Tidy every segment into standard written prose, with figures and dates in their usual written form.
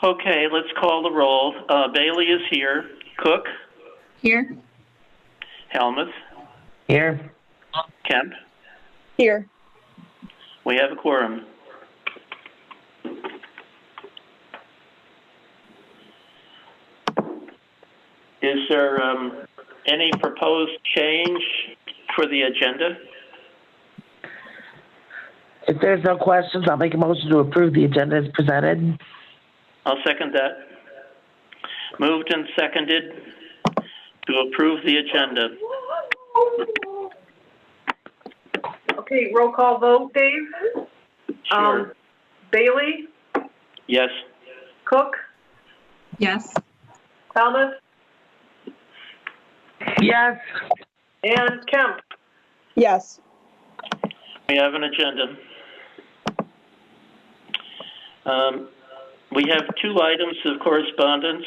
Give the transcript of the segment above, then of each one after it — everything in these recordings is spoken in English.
Okay, let's call the roll. Bailey is here. Cook? Here. Helmuth? Here. Kemp? Here. We have a quorum. Is there any proposed change for the agenda? If there's no questions, I'll make a motion to approve the agenda as presented. I'll second that. Moved and seconded to approve the agenda. Okay, roll call vote, Dave? Sure. Bailey? Yes. Cook? Yes. Thomas? Yes. And Kemp? Yes. We have an agenda. We have 2 items of correspondence.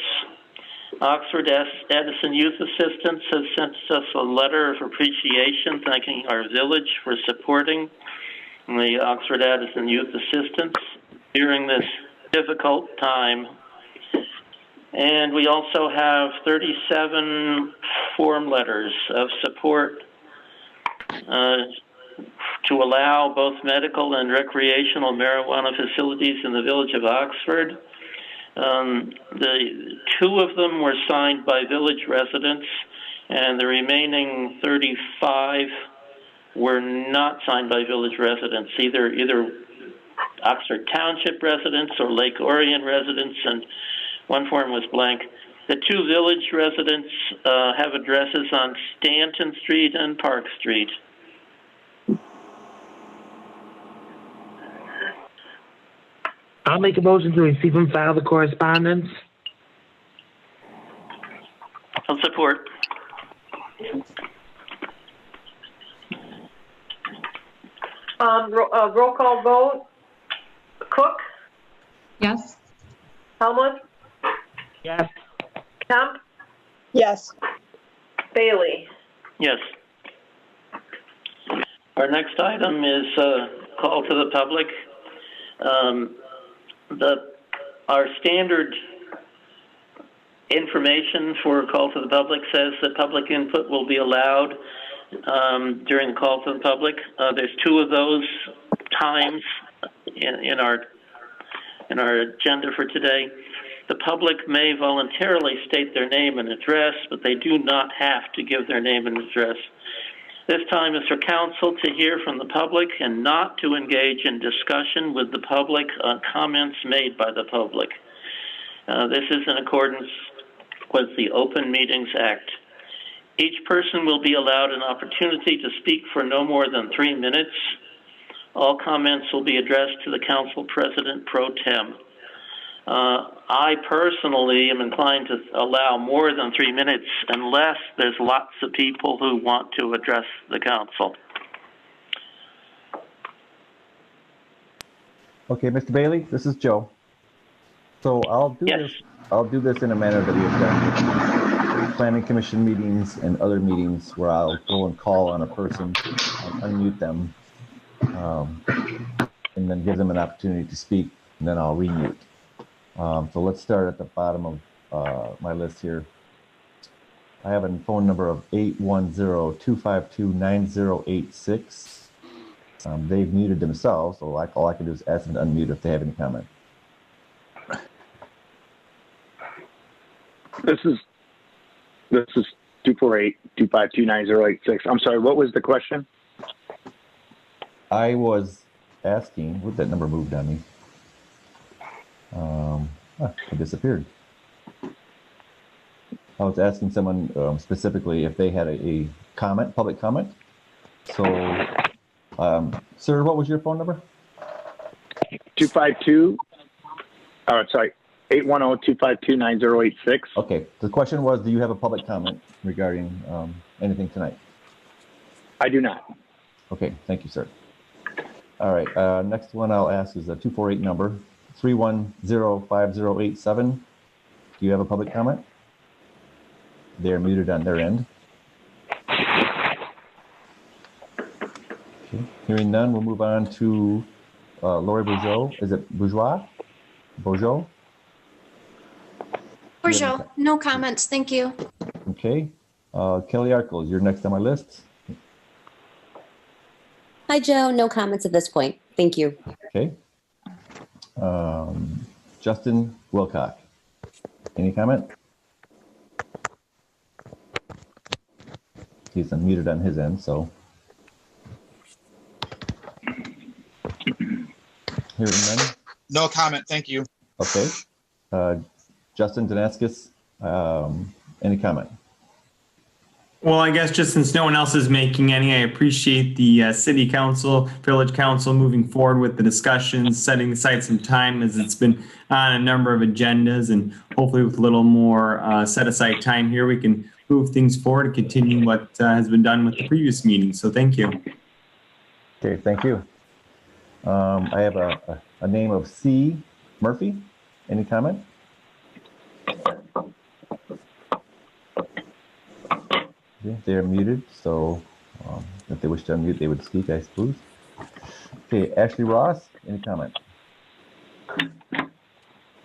Oxford Addison Youth Assistance has sent us a letter of appreciation thanking our village for supporting the Oxford Addison Youth Assistance during this difficult time. And we also have 37 form letters of support to allow both medical and recreational marijuana facilities in the village of Oxford. The 2 of them were signed by village residents, and the remaining 35 were not signed by village residents, either Oxford Township residents or Lake Orion residents, and one form was blank. The 2 village residents have addresses on Stanton Street and Park Street. I'll make a motion to receive and file the correspondence. I'll support. Roll call vote. Cook? Yes. Helmuth? Yes. Kemp? Yes. Bailey? Yes. Our next item is call to the public. Our standard information for call to the public says that public input will be allowed during the call to the public. There's 2 of those times in our agenda for today. The public may voluntarily state their name and address, but they do not have to give their name and address. This time is for council to hear from the public and not to engage in discussion with the public on comments made by the public. This is in accordance with the Open Meetings Act. Each person will be allowed an opportunity to speak for no more than 3 minutes. All comments will be addressed to the council president pro tem. I personally am inclined to allow more than 3 minutes unless there's lots of people who want to address the council. Okay, Mr. Bailey, this is Joe. So I'll do this in a manner that we have done with planning commission meetings and other meetings where I'll go and call on a person, unmute them, and then give them an opportunity to speak, and then I'll remute. So let's start at the bottom of my list here. I have a phone number of 810-252-9086. They've muted themselves, so all I can do is ask them to unmute if they have any comment. This is 248-252-9086. I'm sorry, what was the question? I was asking, what that number moved on me? It disappeared. I was asking someone specifically if they had a comment, public comment. So, sir, what was your phone number? 810-252-9086. Okay, the question was, do you have a public comment regarding anything tonight? I do not. Okay, thank you, sir. All right, next one I'll ask is a 248 number, 310-5087. Do you have a public comment? They're muted on their end. Okay. Hearing none, we'll move on to Lori Bourgeau. Is it Bourgeois? Bourgeau? Poor Joe. No comments. Thank you. Okay. Kelly Arkles, you're next on my list. Hi, Joe. No comments at this point. Thank you. Okay. Justin Wilcock. Any comment? He's unmuted on his end, so. Hearing none. No comment. Thank you. Okay. Justin Danaskis, any comment? Well, I guess just since no one else is making any, I appreciate the city council, village council moving forward with the discussions, setting aside some time as it's been on a number of agendas, and hopefully with a little more set aside time here, we can move things forward and continue what has been done with the previous meeting. So thank you. Okay, thank you. I have a name of C. Murphy. Any comment? Okay, they're muted, so if they wish to unmute, they would speak, I suppose. Okay, Ashley Ross, any comment?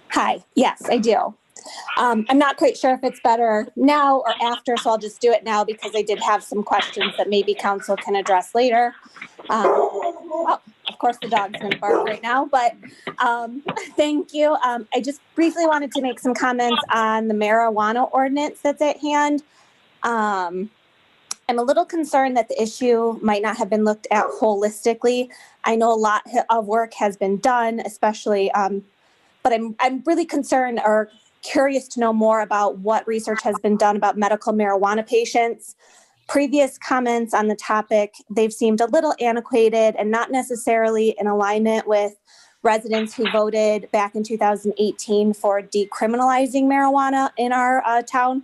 Hi, yes, I do. I'm not quite sure if it's better now or after, so I'll just do it now because I did have some questions that maybe council can address later. Oh, of course, the dog's going to bark right now, but thank you. I just briefly wanted to make some comments on the marijuana ordinance that's at hand. I'm a little concerned that the issue might not have been looked at holistically. I know a lot of work has been done, especially, but I'm really concerned or curious to know more about what research has been done about medical marijuana patients. Previous comments on the topic, they've seemed a little antiquated and not necessarily in alignment with residents who voted back in 2018 for decriminalizing marijuana in our town.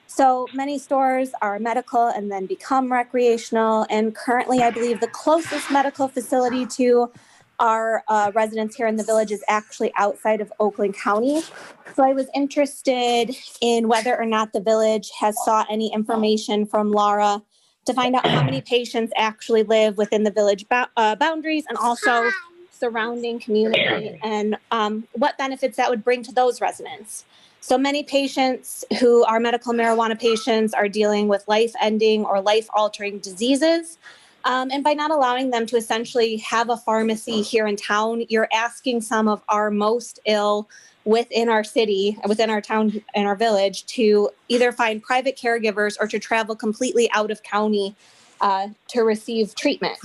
So many stores are medical and then become recreational. And currently, I believe the closest medical facility to our residents here in the village is actually outside of Oakland County. So I was interested in whether or not the village has sought any information from Laura to find out how many patients actually live within the village boundaries and also surrounding community and what benefits that would bring to those residents. So many patients who are medical marijuana patients are dealing with life-ending or life-altering diseases. And by not allowing them to essentially have a pharmacy here in town, you're asking some of our most ill within our city, within our town and our village to either find private caregivers or to travel completely out of county to receive treatment.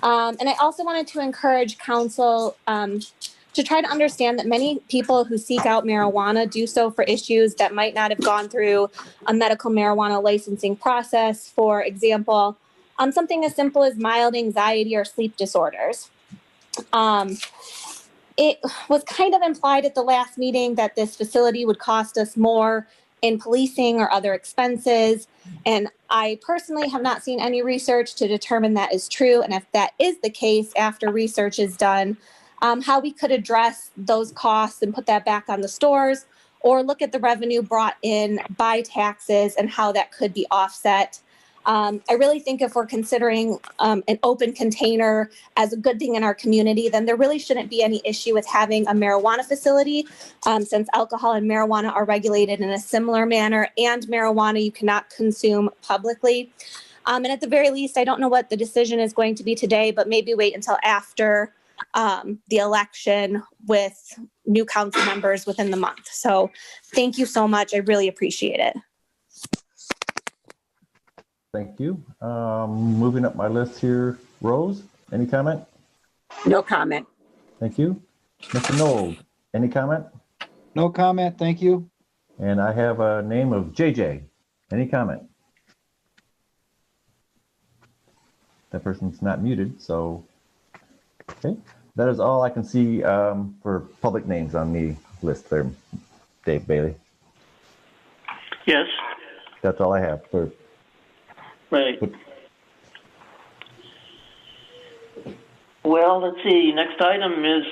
And I also wanted to encourage council to try to understand that many people who seek out marijuana do so for issues that might not have gone through a medical marijuana licensing process. For example, something as simple as mild anxiety or sleep disorders. It was kind of implied at the last meeting that this facility would cost us more in policing or other expenses. And I personally have not seen any research to determine that is true. And if that is the case, after research is done, how we could address those costs and put that back on the stores, or look at the revenue brought in by taxes and how that could be offset. I really think if we're considering an open container as a good thing in our community, then there really shouldn't be any issue with having a marijuana facility, since alcohol and marijuana are regulated in a similar manner, and marijuana you cannot consume publicly. And at the very least, I don't know what the decision is going to be today, but maybe wait until after the election with new council members within the month. So thank you so much. I really appreciate it. Thank you. Moving up my list here, Rose, any comment? No comment. Thank you. Mr. Knoll, any comment? No comment, thank you. And I have a name of JJ. Any comment? That person's not muted, so okay. That is all I can see for public names on the list there, Dave Bailey. Yes. That's all I have for. Right. Well, let's see. Next item is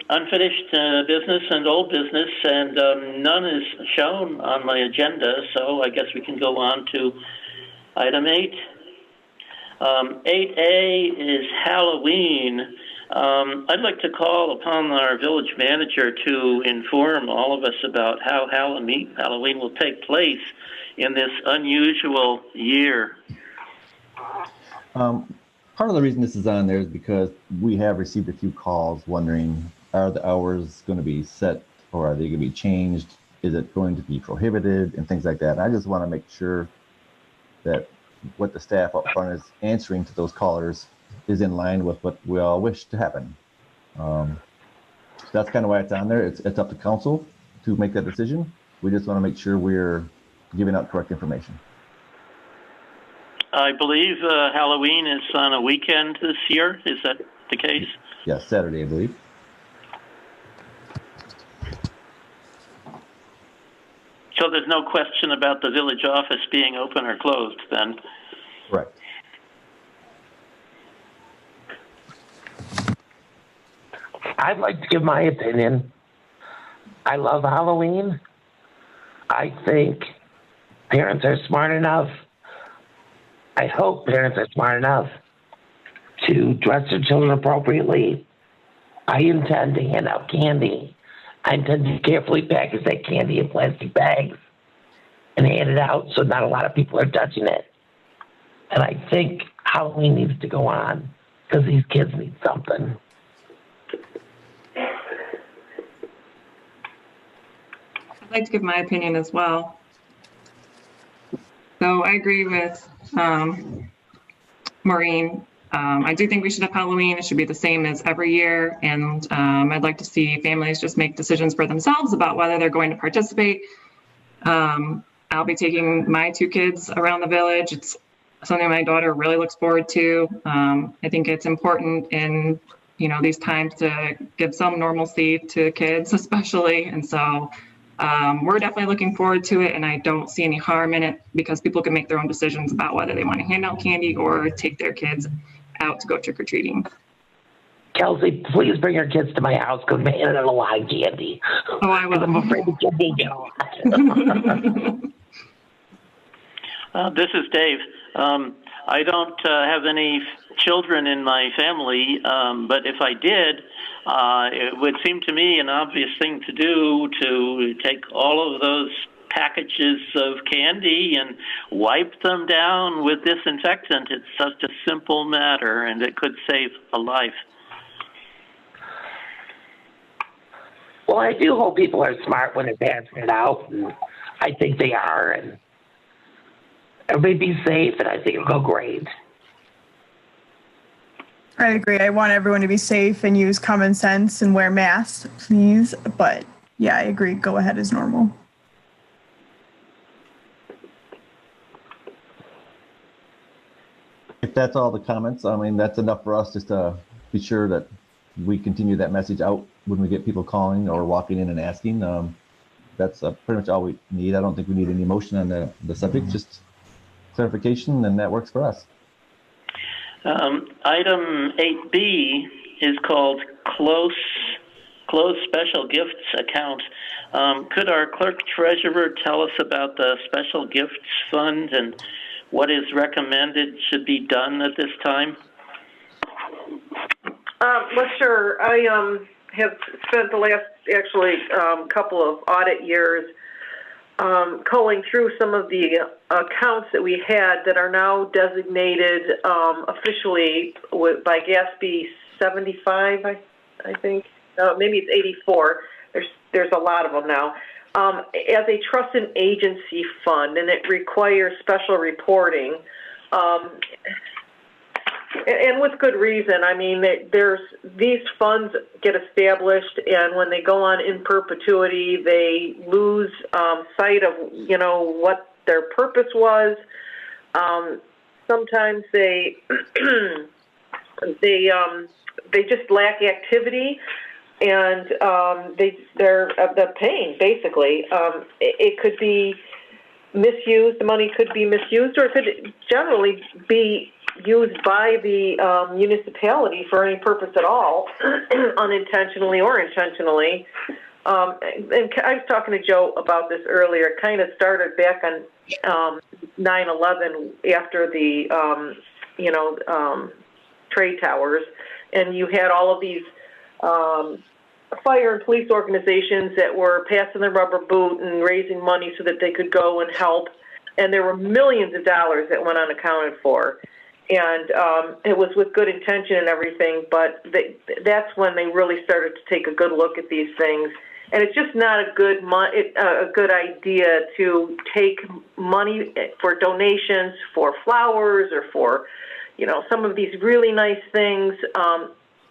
unfinished business and old business, and none is shown on my agenda, so I guess we can go on to item 8. 8A is Halloween. I'd like to call upon our village manager to inform all of us about how Halloween will take place in this unusual year. Part of the reason this is on there is because we have received a few calls wondering, are the hours going to be set or are they going to be changed? Is it going to be prohibited and things like that? And I just want to make sure that what the staff up front is answering to those callers is in line with what we all wish to happen. So that's kind of why it's on there. It's up to council to make that decision. We just want to make sure we're giving out correct information. I believe Halloween is on a weekend this year. Is that the case? Yes, Saturday, I believe. So there's no question about the village office being open or closed then? Correct. I'd like to give my opinion. I love Halloween. I think parents are smart enough. I hope parents are smart enough to dress their children appropriately. I intend to hand out candy. I intend to carefully package that candy in plastic bags and hand it out so not a lot of people are touching it. And I think Halloween needs to go on because these kids need something. I'd like to give my opinion as well. So I agree with Maureen. I do think we should have Halloween. It should be the same as every year. And I'd like to see families just make decisions for themselves about whether they're going to participate. I'll be taking my 2 kids around the village. It's something my daughter really looks forward to. I think it's important in these times to give some normalcy to kids, especially. And so we're definitely looking forward to it, and I don't see any harm in it because people can make their own decisions about whether they want to hand out candy or take their kids out to go trick-or-treating. Kelsey, please bring your kids to my house because I'm handing out a lot of candy. Oh, I will. I'm afraid the kids will get a lot. This is Dave. I don't have any children in my family, but if I did, it would seem to me an obvious thing to do to take all of those packages of candy and wipe them down with disinfectant. It's such a simple matter, and it could save a life. Well, I do hope people are smart when they're passing it out, and I think they are, and everybody be safe, and I think it'll go great. I agree. I want everyone to be safe and use common sense and wear masks, please. But yeah, I agree. Go ahead as normal. If that's all the comments, I mean, that's enough for us just to be sure that we continue that message out when we get people calling or walking in and asking. That's pretty much all we need. I don't think we need any motion on the subject, just clarification, and that works for us. Item 8B is called closed special gifts account. Could our clerk treasurer tell us about the special gifts fund and what is recommended should be done at this time? Well, sure. I have spent the last couple of audit years culling through some of the accounts that we had that are now designated officially by GASB 75, I think. Maybe it's 84. There's a lot of them now. As a trust and agency fund, and it requires special reporting. And with good reason. I mean, these funds get established, and when they go on in perpetuity, they lose sight of what their purpose was. Sometimes they they just lack activity, and they're the pain basically. It could be misused. The money could be misused, or it could generally be used by the municipality for any purpose at all, unintentionally or intentionally. And I was talking to Joe about this earlier. It kind of started back on 9/11 after the trade towers, and you had all of these fire and police organizations that were passing the rubber boot and raising money so that they could go and help. And there were millions of dollars that went unaccounted for. And it was with good intention and everything, but that's when they really started to take a good look at these things. And it's just not a good idea to take money for donations for flowers or for, some of these really nice things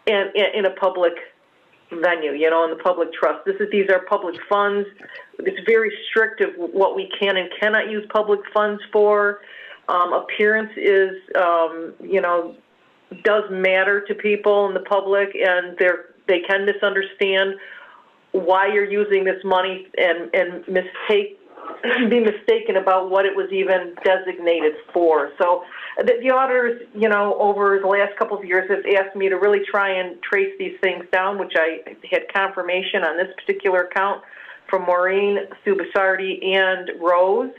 in a public venue, in the public trust. These are public funds. It's very strict of what we can and cannot use public funds for. Appearance is, does matter to people in the public, and they can misunderstand why you're using this money and be mistaken about what it was even designated for. So the auditors, over the last couple of years have asked me to really try and trace these things down, which I had confirmation on this particular account from Maureen, Sue Bossardet, and Rose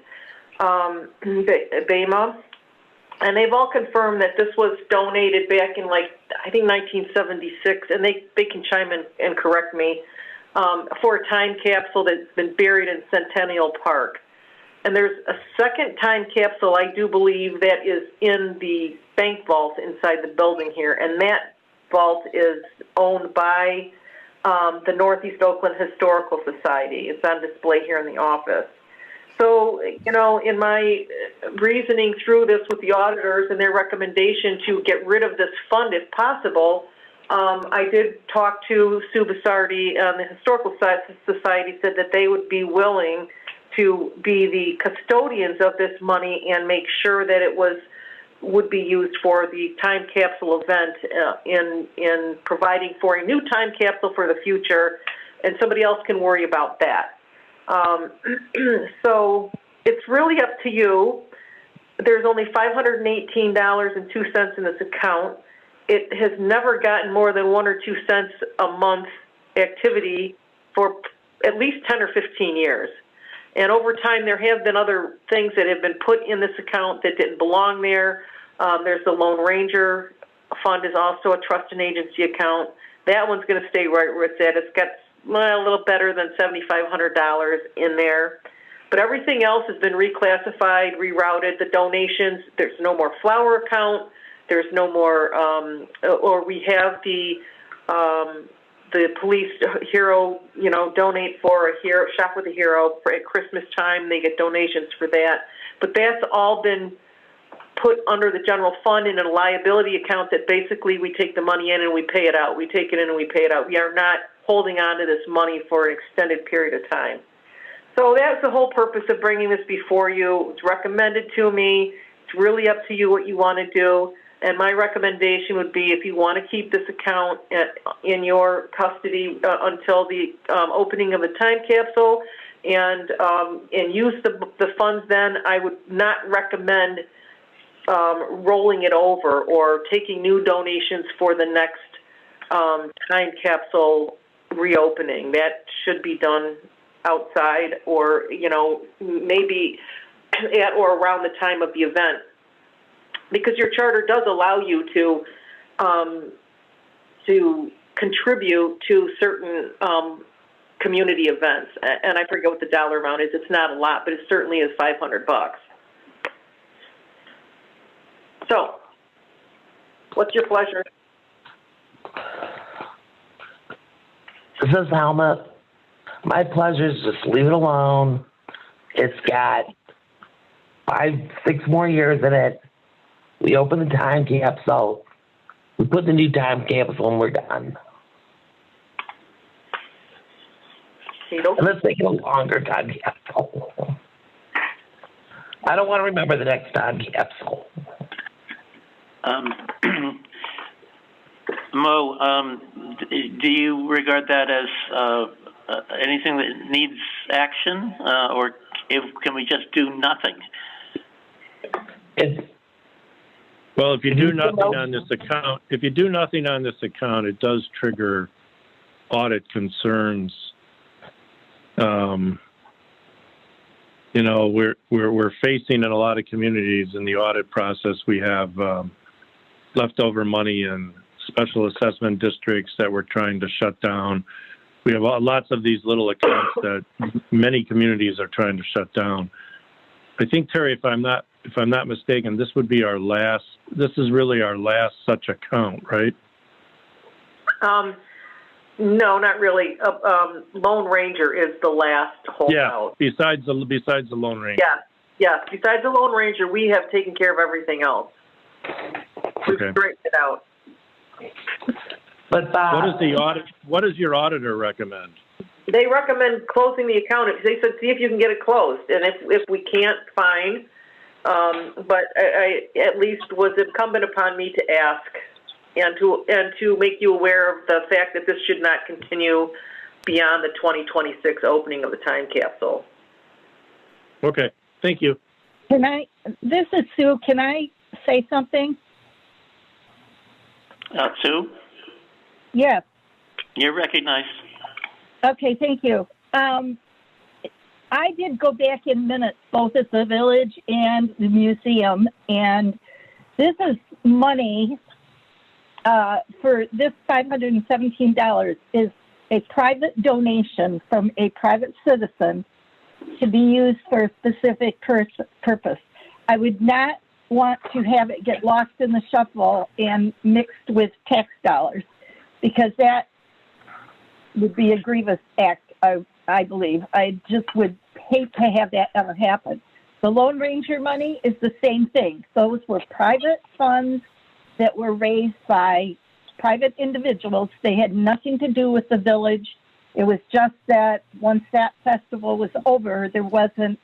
Bema. And they've all confirmed that this was donated back in, I think 1976, and they can chime in and correct me, for a time capsule that's been buried in Centennial Park. And there's a second time capsule, I do believe, that is in the bank vault inside the building here. And that vault is owned by the Northeast Oakland Historical Society. It's on display here in the office. So, in my reasoning through this with the auditors and their recommendation to get rid of this fund if possible, I did talk to Sue Bossardet, the Historical Society said that they would be willing to be the custodians of this money and make sure that it would be used for the time capsule event in providing for a new time capsule for the future, and somebody else can worry about that. So it's really up to you. There's only $518.02 in this account. It has never gotten more than 1 or 2 cents a month activity for at least 10 or 15 years. And over time, there have been other things that have been put in this account that didn't belong there. There's the Lone Ranger Fund is also a trust and agency account. That one's going to stay right where it's at. It's got a little better than $7,500 in there. But everything else has been reclassified, rerouted. The donations, there's no more flower account. There's no more, or we have the police hero, donate for a hero, shop with a hero for at Christmas time. They get donations for that. But that's all been put under the general fund in a liability account that basically we take the money in and we pay it out. We take it in and we pay it out. We are not holding on to this money for an extended period of time. So that's the whole purpose of bringing this before you. It's recommended to me. It's really up to you what you want to do. And my recommendation would be if you want to keep this account in your custody until the opening of the time capsule and use the funds then, I would not recommend rolling it over or taking new donations for the next time capsule reopening. That should be done outside or, maybe at or around the time of the event. Because your charter does allow you to contribute to certain community events, and I forget what the dollar amount is. It's not a lot, but it certainly is $500. So, what's your pleasure? This is Helmut. My pleasure is just leave it alone. It's got 5-6 more years in it. We open the time capsule. We put the new time capsule and we're done. And let's make it a longer time capsule. I don't want to remember the next time capsule. Mo, do you regard that as anything that needs action, or can we just do nothing? Well, if you do nothing on this account, it does trigger audit concerns. We're facing in a lot of communities in the audit process. We have leftover money in special assessment districts that we're trying to shut down. We have lots of these little accounts that many communities are trying to shut down. I think, Terry, if I'm not mistaken, this would be this is really our last such account, right? No, not really. Lone Ranger is the last holdout. Yeah, besides the Lone Ranger. Yeah. Besides the Lone Ranger, we have taken care of everything else. We've straightened it out. But what does your auditor recommend? They recommend closing the account. They said, see if you can get it closed, and if we can't, fine. But I at least was incumbent upon me to ask and to make you aware of the fact that this should not continue beyond the 2026 opening of the time capsule. Okay, thank you. This is Sue. Can I say something? Sue? Yes. You're recognized. Okay, thank you. I did go back in minutes, both at the village and the museum, and this is money for this $517 is a private donation from a private citizen to be used for a specific purpose. I would not want to have it get lost in the shuffle and mixed with tax dollars, because that would be a grievous act, I believe. I just would hate to have that ever happen. The Lone Ranger money is the same thing. Those were private funds that were raised by private individuals. They had nothing to do with the village. It was just that once that festival was over, there wasn't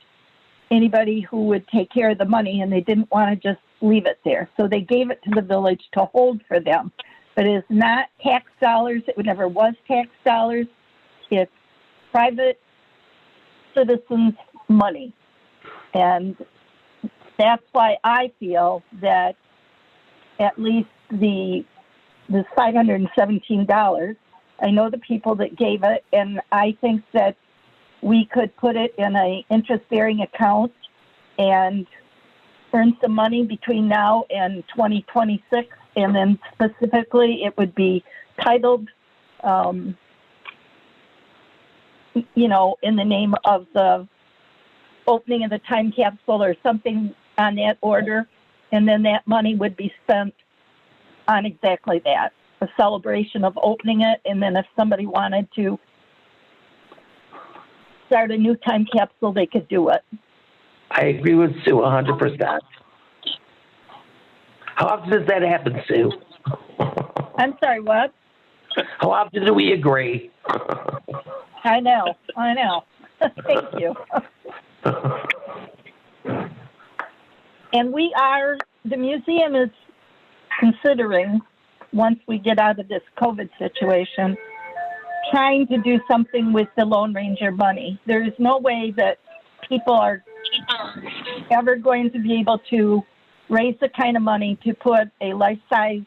anybody who would take care of the money, and they didn't want to just leave it there. So they gave it to the village to hold for them. But it is not tax dollars. It never was tax dollars. It's private citizens' money. And that's why I feel that at least this $517, I know the people that gave it, and I think that we could put it in an interest-bearing account and earn some money between now and 2026, and then specifically it would be titled, in the name of the opening of the time capsule or something on that order, and then that money would be spent on exactly that, a celebration of opening it, and then if somebody wanted to start a new time capsule, they could do it. I agree with Sue 100%. How often does that happen, Sue? I'm sorry, what? How often do we agree? I know. Thank you. And the museum is considering, once we get out of this COVID situation, trying to do something with the Lone Ranger money. There is no way that people are ever going to be able to raise the kind of money to put a life-size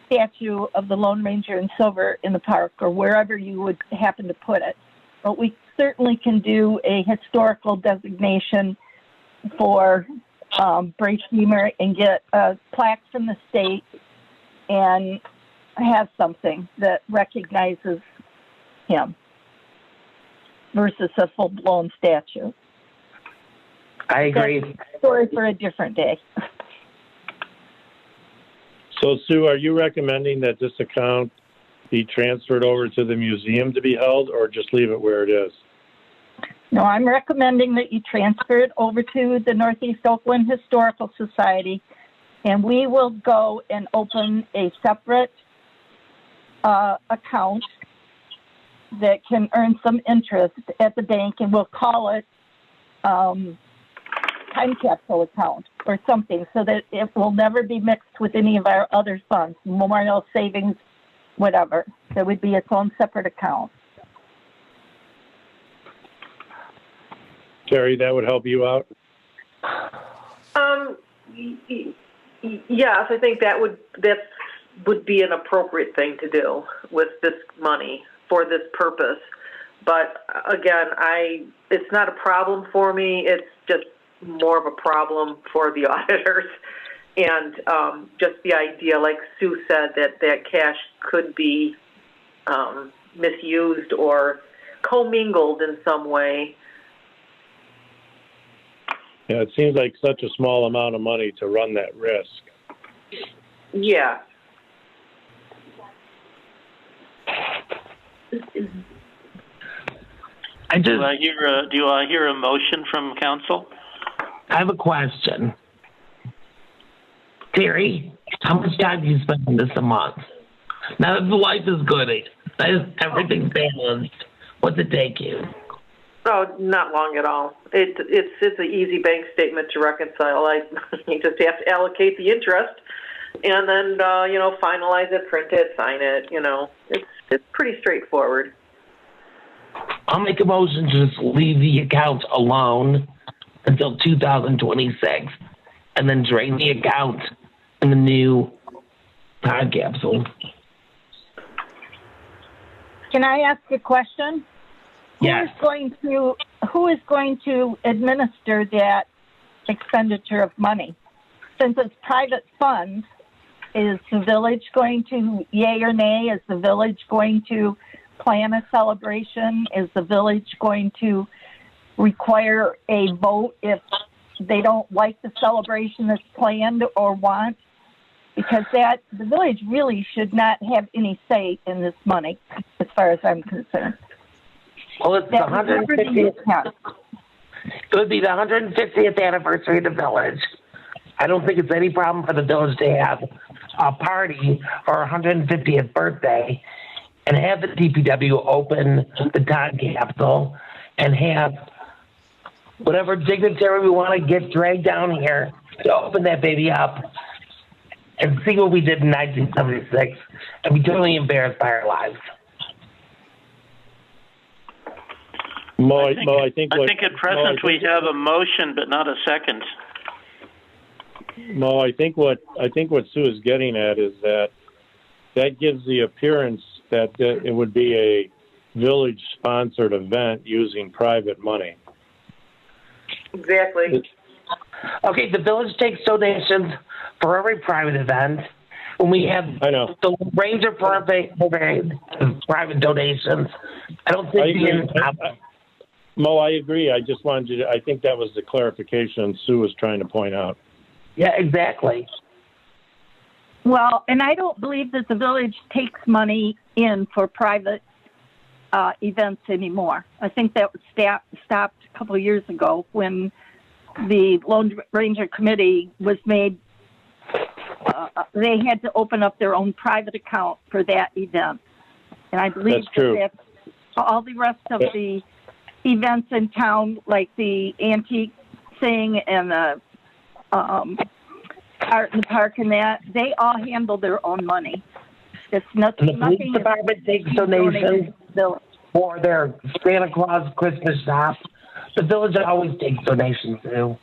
statue of the Lone Ranger in silver in the park or wherever you would happen to put it. But we certainly can do a historical designation for Brace Beamer and get a plaque from the state and have something that recognizes him versus a full-blown statue. I agree. That's a story for a different day. So, Sue, are you recommending that this account be transferred over to the museum to be held, or just leave it where it is? No, I'm recommending that you transfer it over to the Northeast Oakland Historical Society, and we will go and open a separate account that can earn some interest at the bank, and we'll call it time capsule account or something, so that it will never be mixed with any of our other funds, memorial savings, whatever. There would be its own separate account. Terry, that would help you out? Yes, I think that would be an appropriate thing to do with this money for this purpose. But again, it's not a problem for me. It's just more of a problem for the auditors And just the idea, like Sue said, that cash could be misused or commingled in some way. Yeah, it seems like such a small amount of money to run that risk. Yeah. Do I hear a motion from council? I have a question. Tere, how much time do you spend on this a month? Now that the life is good, everything's balanced, what's it take you? Oh, not long at all. It's an easy bank statement to reconcile. You just have to allocate the interest, and then finalize it, print it, sign it. It's pretty straightforward. I'll make a motion to just leave the account alone until 2026, and then drain the account in the new time capsule. Can I ask a question? Yes. Who is going to administer that expenditure of money? Since it's private funds, is the village going to yay or nay? Is the village going to plan a celebration? Is the village going to require a vote if they don't like the celebration that's planned or want? Because the village really should not have any say in this money, as far as I'm concerned. Well, it's the 150th. It would be the 150th anniversary of the village. I don't think it's any problem for the village to have a party for 150th birthday and have the DPW open the time capsule and have whatever dignitary we want to get dragged down here to open that baby up and see what we did in 1976 and be totally embarrassed by our lives. I think at present we have a motion, but not a second. Mo, I think what Sue is getting at is that gives the appearance that it would be a village-sponsored event using private money. Exactly. Okay, the village takes donations for every private event. When we have the Ranger Parade, private donations, I don't think Mo, I agree. I just wanted you to, I think that was the clarification Sue was trying to point out. Yeah, exactly. Well, and I don't believe that the village takes money in for private events anymore. I think that was stopped a couple of years ago when the Lone Ranger Committee was made. They had to open up their own private account for that event. And I believe that all the rest of the events in town, like the antique thing and the art in the park and that, they all handle their own money. It's nothing. And the police department takes donations for their Santa Claus Christmas shop. The village always takes donations too.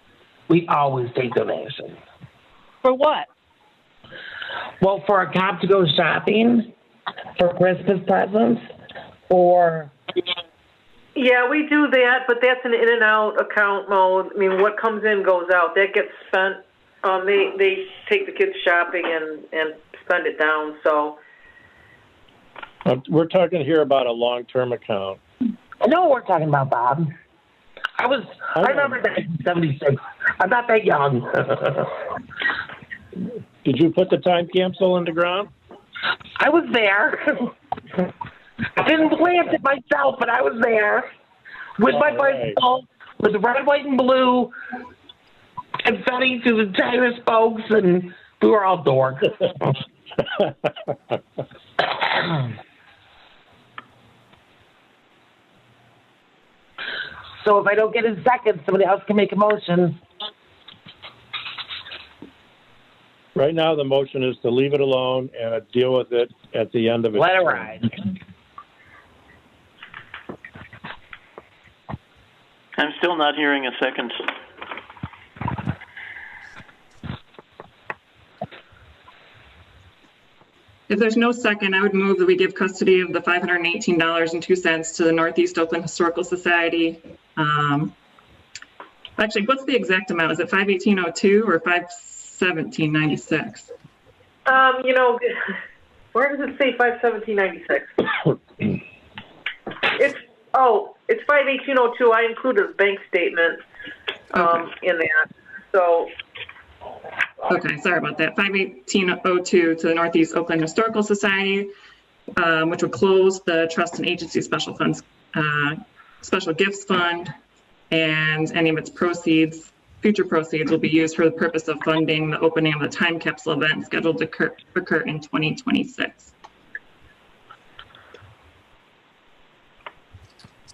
We always take donations. For what? Well, for a cop to go shopping for Christmas presents, or yeah, we do that, but that's an in and out account mode. I mean, what comes in goes out. That gets spent. They take the kids shopping and spend it down. So we're talking here about a long-term account. I know what we're talking about, Bob. I remember 1976. I'm not that young. Did you put the time capsule in the ground? I was there. I didn't plant it myself, but I was there with my bicycle, with the red, white, and blue confetti to the tire spokes, and we were all dorks. So if I don't get a second, somebody else can make a motion. Right now, the motion is to leave it alone and deal with it at the end of it. Let it ride. I'm still not hearing a second. If there's no second, I would move that we give custody of the $518.02 to the Northeast Oakland Historical Society. Actually, what's the exact amount? Is it $518.02 or 5/17/96. You know, where does it say 5/17/96? It's 5/18/02. I included a bank statement in that. So. Okay, sorry about that. 5/18/02 to the Northeast Oakland Historical Society, which would close the Trust and Agency Special Funds, Special Gifts Fund, and any of its proceeds, future proceeds, will be used for the purpose of funding the opening of the time capsule event scheduled to occur in 2026.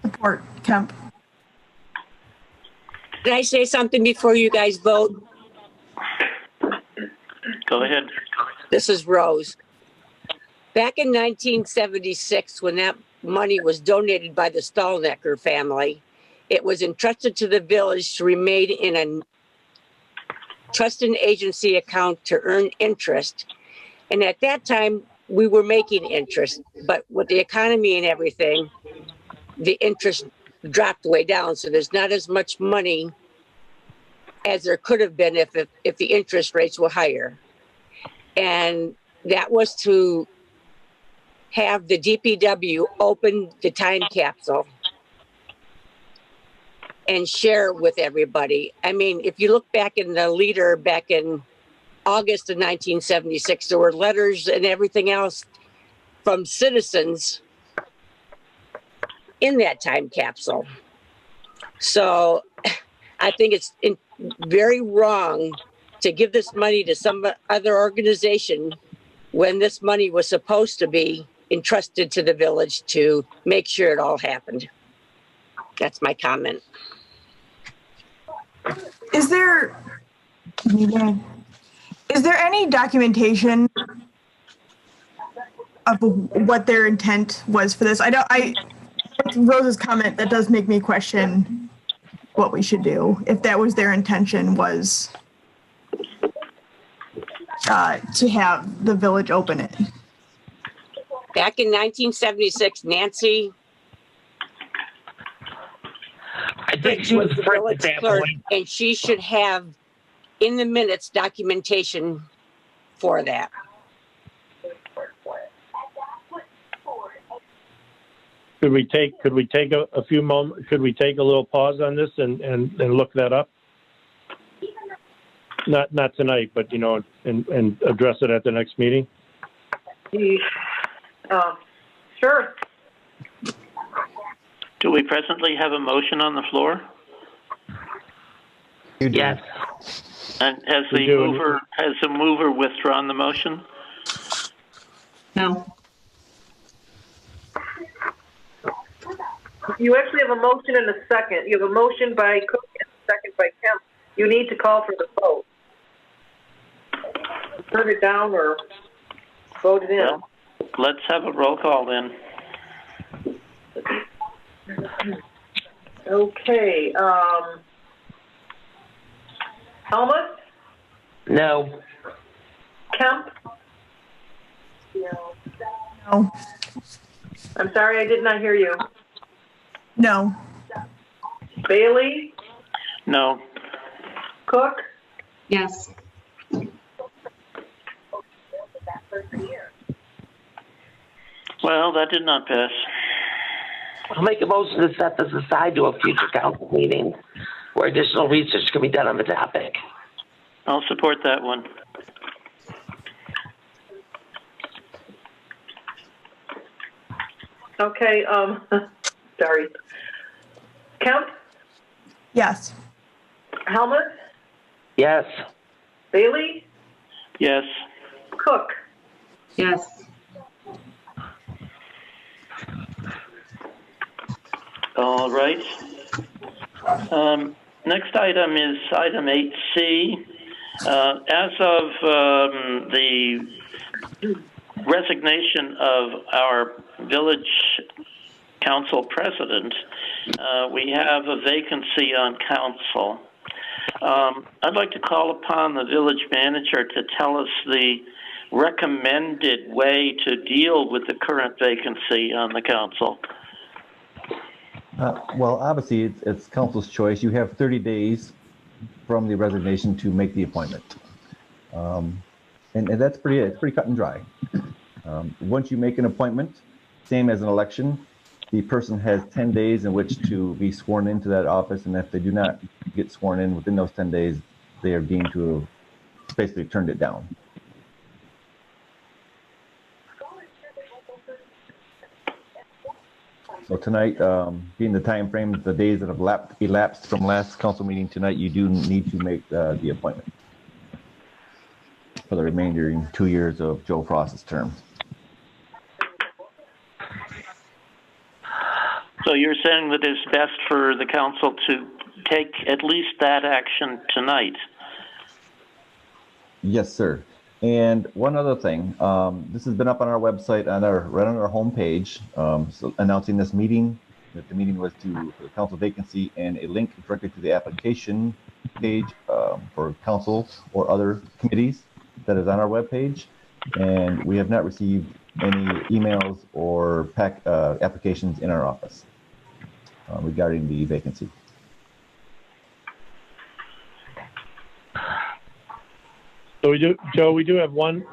Support, Kemp. Can I say something before you guys vote? Go ahead. This is Rose. Back in 1976, when that money was donated by the Stallnecker family, it was entrusted to the village to remain in a trust and agency account to earn interest. And at that time, we were making interest, but with the economy and everything, the interest dropped way down. So there's not as much money as there could have been if the interest rates were higher. And that was to have the DPW open the time capsule and share with everybody. I mean, if you look back in the leader back in August of 1976, there were letters and everything else from citizens in that time capsule. So I think it's very wrong to give this money to some other organization when this money was supposed to be entrusted to the village to make sure it all happened. That's my comment. Is there any documentation of what their intent was for this? Rose's comment, that does make me question what we should do if that was their intention, was to have the village open it. Back in 1976, Nancy, I think she was the village clerk, and she should have in the minutes documentation for that. Could we take a few moments? Could we take a little pause on this and look that up? Not tonight, but and address it at the next meeting. Sure. Do we presently have a motion on the floor? Yes. And has the mover withdrawn the motion? No. You actually have a motion and a second. You have a motion by Cook and a second by Kemp. You need to call for the vote. Turn it down or vote it in. Well, let's have a roll call then. Okay. Helmut? No. Kemp? No. I'm sorry, I did not hear you. No. Bailey? No. Cook? Yes. Well, that did not pass. I'll make a motion to set this aside to a future council meeting where additional research can be done on the topic. I'll support that one. Okay, sorry. Kemp? Yes. Helmut? Yes. Bailey? Yes. Cook? Yes. All right. Next item is item 8C. As of the resignation of our village council president, we have a vacancy on council. I'd like to call upon the village manager to tell us the recommended way to deal with the current vacancy on the council. Well, obviously, it's council's choice. You have 30 days from the resignation to make the appointment. And that's it's pretty cut and dry. Once you make an appointment, same as an election, the person has 10 days in which to be sworn into that office, and if they do not get sworn in within those 10 days, they are deemed to have basically turned it down. So tonight, being the time frame, the days that have elapsed from last council meeting tonight, you do need to make the appointment for the remaining 2 years of Joe Frost's term. So you're saying that it's best for the council to take at least that action tonight? Yes, sir. And one other thing, this has been up on our website, right on our homepage, so announcing this meeting, that the meeting was to the council vacancy, and a link directly to the application page for council or other committees that is on our webpage. And we have not received any emails or applications in our office regarding the vacancy. So we do, Joe. We do have one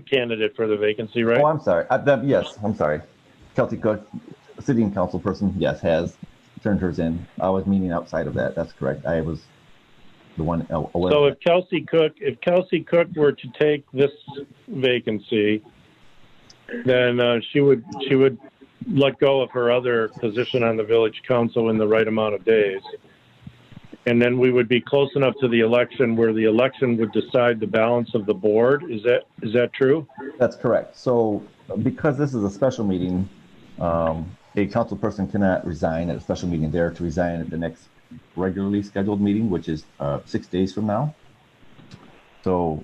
candidate for the vacancy, right? Oh, I'm sorry. Yes, I'm sorry. Kelsey Cook, sitting council person, yes, has turned hers in. I was meaning outside of that. That's correct. I was the one aware. So if Kelsey Cook were to take this vacancy, then she would let go of her other position on the village council in the right amount of days. And then we would be close enough to the election where the election would decide the balance of the board. Is that true? That's correct. So because this is a special meeting, a council person cannot resign at a special meeting. They're to resign at the next regularly scheduled meeting, which is 6 days from now. So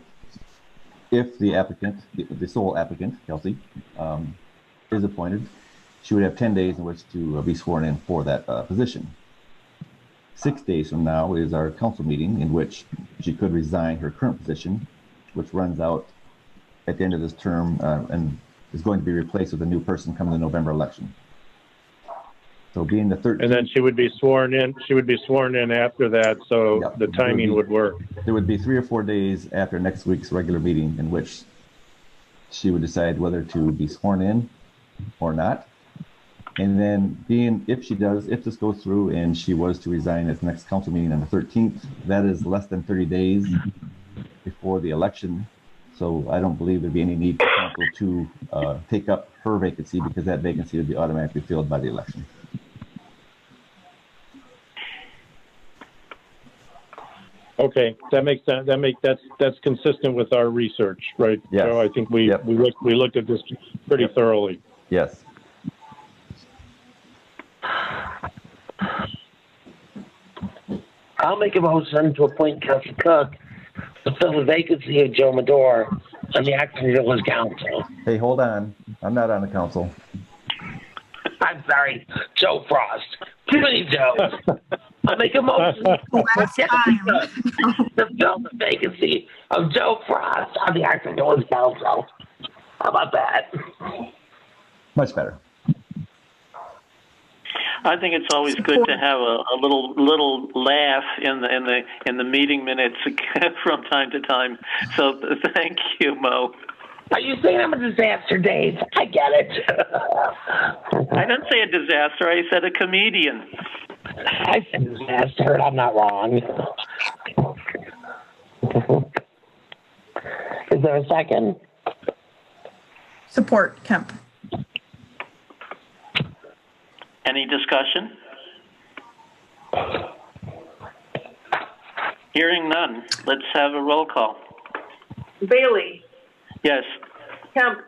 if the applicant, the sole applicant, Kelsey, is appointed, she would have 10 days in which to be sworn in for that position. 6 days from now is our council meeting in which she could resign her current position, which runs out at the end of this term and is going to be replaced with a new person coming the November election. So being the 13th. And then she would be sworn in. She would be sworn in after that, so yep, the timing would work. There would be 3 or 4 days after next week's regular meeting in which she would decide whether to be sworn in or not. And then if this goes through and she was to resign at the next council meeting on the 13th, that is less than 30 days before the election. So I don't believe there'd be any need for council to take up her vacancy, because that vacancy would be automatically filled by the election. Okay, that makes sense. That's consistent with our research, right? Yes. So I think we looked at this pretty thoroughly. Yes. I'll make a motion to appoint Kelsey Cook to fill the vacancy of Joe Medor on the Acton Village Council. Hey, hold on. I'm not on the council. I'm sorry, Joe Frost. Too many Joes. I'll make a motion to fill the vacancy of Joe Frost on the Acton Village Council. How about that? Much better. I think it's always good to have a little laugh in the meeting minutes from time to time. So thank you, Mo. Are you saying I'm a disaster, Dave? I get it. I didn't say a disaster. I said a comedian. I said disaster, and I'm not wrong. Is there a second? Support, Kemp. Any discussion? Hearing none. Let's have a roll call. Bailey. Yes. Kemp.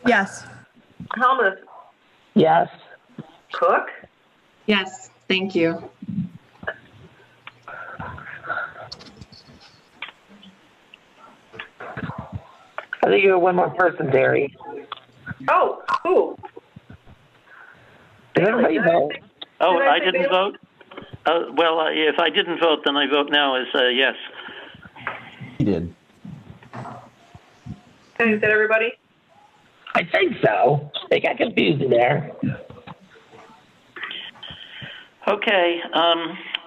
Yes. Helmuth. Yes. Cook. Yes, thank you. I think you're one more person, Tere. Oh, who? Did everybody vote? Oh, I didn't vote? Well, if I didn't vote, then I vote now as yes. He did. Is that everybody? I think so. They got confused in there. Okay.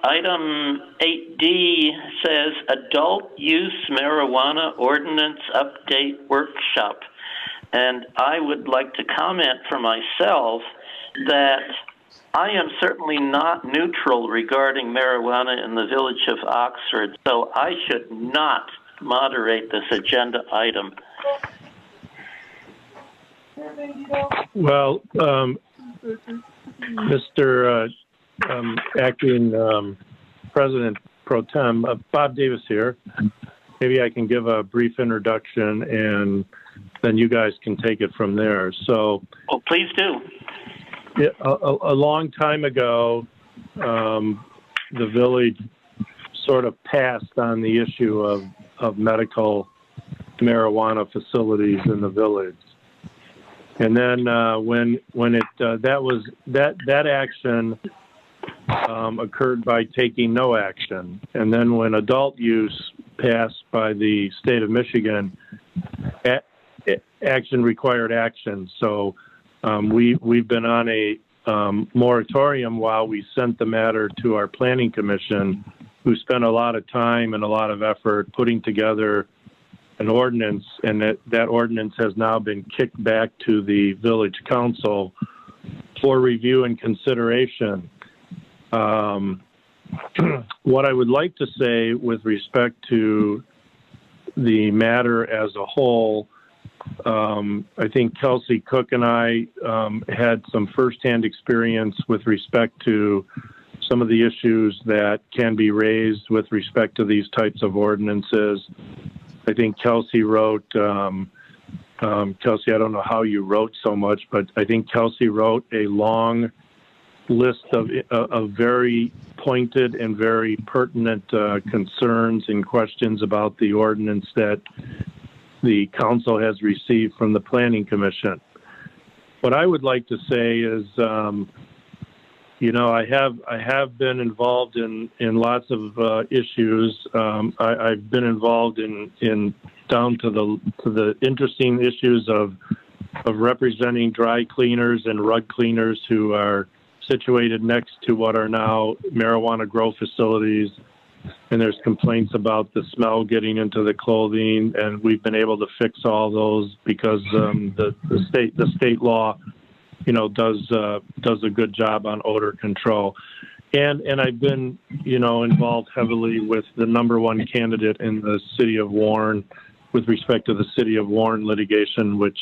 Item 8D says adult use marijuana ordinance update workshop. And I would like to comment for myself that I am certainly not neutral regarding marijuana in the village of Oxford, so I should not moderate this agenda item. Well, Mr. Acting President Pro Tem, Bob Davis here. Maybe I can give a brief introduction and then you guys can take it from there. So, oh, please do. A long time ago, the village sort of passed on the issue of medical marijuana facilities in the village. And then when it that action occurred by taking no action, and then when adult use passed by the state of Michigan, action required action. So we've been on a moratorium while we sent the matter to our planning commission, who spent a lot of time and a lot of effort putting together an ordinance, and that ordinance has now been kicked back to the village council for review and consideration. What I would like to say with respect to the matter as a whole, I think Kelsey Cook and I had some firsthand experience with respect to some of the issues that can be raised with respect to these types of ordinances. I think Kelsey wrote, Kelsey, I don't know how you wrote so much, but I think Kelsey wrote a long list of very pointed and very pertinent concerns and questions about the ordinance that the council has received from the Planning Commission. What I would like to say is, I have been involved in lots of issues. I've been involved in down to the interesting issues of representing dry cleaners and rug cleaners who are situated next to what are now marijuana grow facilities. And there's complaints about the smell getting into the clothing, and we've been able to fix all those because the state law, does a good job on odor control. And I've been, involved heavily with the #1 candidate in the city of Warren with respect to the city of Warren litigation, which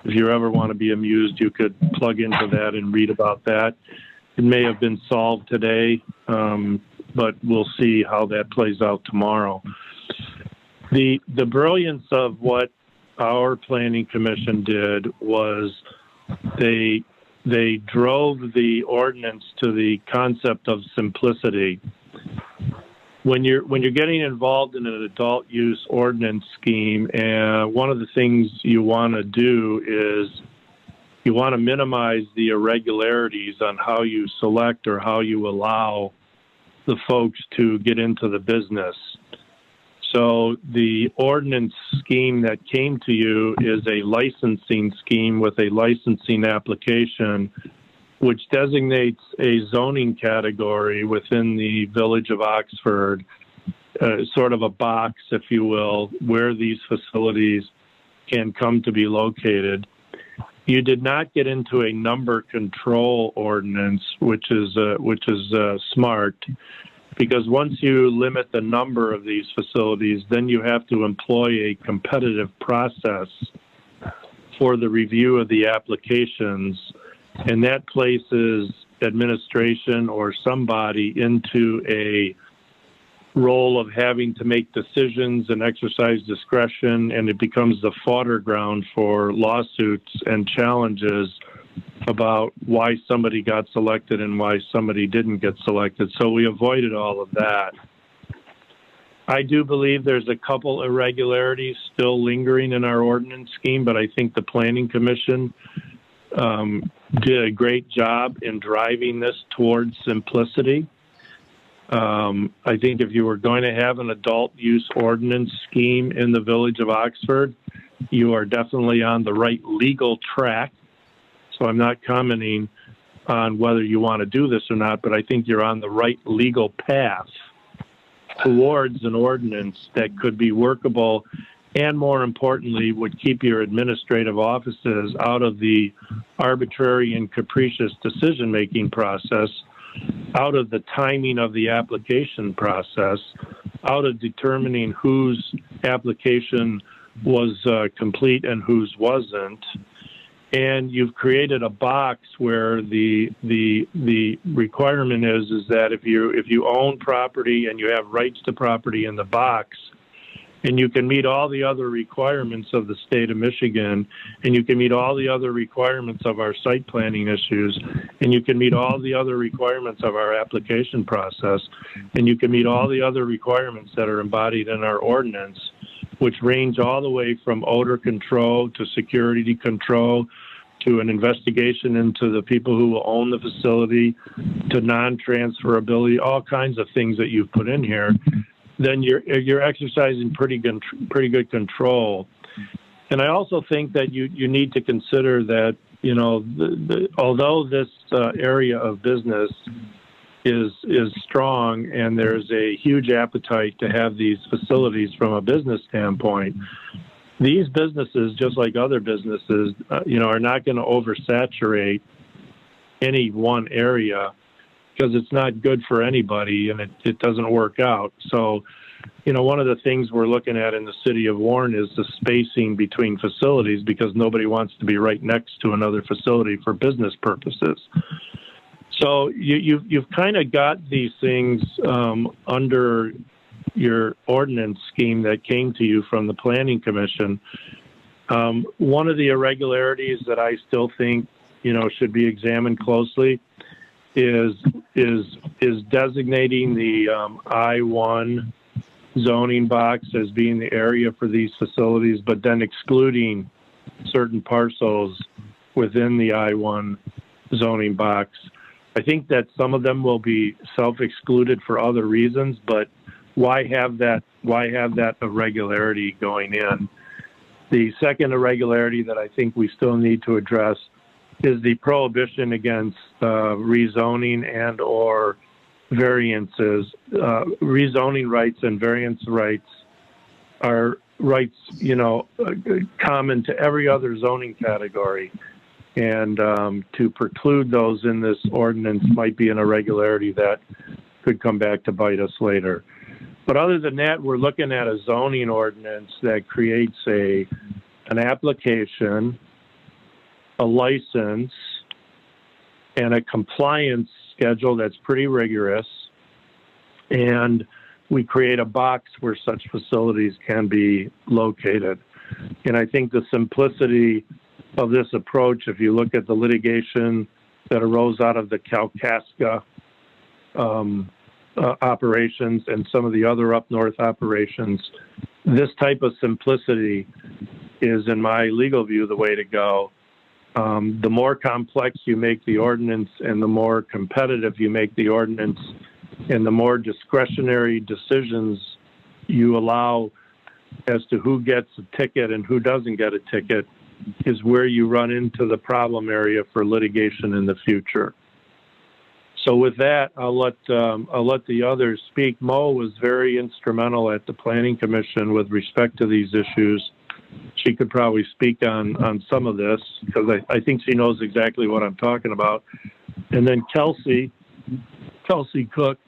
if you ever want to be amused, you could plug into that and read about that. It may have been solved today, but we'll see how that plays out tomorrow. The brilliance of what our planning commission did was they drove the ordinance to the concept of simplicity. When you're getting involved in an adult use ordinance scheme, and one of the things you want to do is you want to minimize the irregularities on how you select or how you allow the folks to get into the business. So the ordinance scheme that came to you is a licensing scheme with a licensing application, which designates a zoning category within the village of Oxford, sort of a box, if you will, where these facilities can come to be located. You did not get into a number control ordinance, which is smart, because once you limit the number of these facilities, then you have to employ a competitive process for the review of the applications, and that places administration or somebody into a role of having to make decisions and exercise discretion, and it becomes the fodder ground for lawsuits and challenges about why somebody got selected and why somebody didn't get selected. So we avoided all of that. I do believe there's a couple irregularities still lingering in our ordinance scheme, but I think the Planning Commission did a great job in driving this towards simplicity. I think if you were going to have an adult use ordinance scheme in the village of Oxford, you are definitely on the right legal track. So I'm not commenting on whether you want to do this or not, but I think you're on the right legal path towards an ordinance that could be workable and, more importantly, would keep your administrative offices out of the arbitrary and capricious decision-making process, out of the timing of the application process, out of determining whose application was complete and whose wasn't. And you've created a box where the requirement is that if you own property and you have rights to property in the box, and you can meet all the other requirements of the state of Michigan, and you can meet all the other requirements of our site planning issues, and you can meet all the other requirements of our application process, and you can meet all the other requirements that are embodied in our ordinance, which range all the way from odor control to security control to an investigation into the people who will own the facility, to non-transferability, all kinds of things that you've put in here, then you're exercising pretty good control. And I also think that you need to consider that, you know, although this area of business is strong and there's a huge appetite to have these facilities from a business standpoint, these businesses, just like other businesses, you know, are not going to oversaturate any one area, because it's not good for anybody and it doesn't work out. So, you know, one of the things we're looking at in the city of Warren is the spacing between facilities, because nobody wants to be right next to another facility for business purposes. So you've kind of got these things under your ordinance scheme that came to you from the Planning Commission. One of the irregularities that I still think, you know, should be examined closely is designating the I-1 zoning box as being the area for these facilities, but then excluding certain parcels within the I-1 zoning box. I think that some of them will be self-excluded for other reasons, but why have that irregularity going in? The second irregularity that I think we still need to address is the prohibition against rezoning and or variances. Rezoning rights and variance rights are rights, you know, common to every other zoning category. And to preclude those in this ordinance might be an irregularity that could come back to bite us later. But other than that, we're looking at a zoning ordinance that creates an application, a license, and a compliance schedule that's pretty rigorous. And we create a box where such facilities can be located. And I think the simplicity of this approach, if you look at the litigation that arose out of the Kalkaska operations and some of the other up north operations, this type of simplicity is, in my legal view, the way to go. The more complex you make the ordinance and the more competitive you make the ordinance and the more discretionary decisions you allow as to who gets a ticket and who doesn't get a ticket, is where you run into the problem area for litigation in the future. So with that, I'll let the others speak. Mo was very instrumental at the Planning Commission with respect to these issues. She could probably speak on some of this, because I think she knows exactly what I'm talking about. And then Kelsey Cook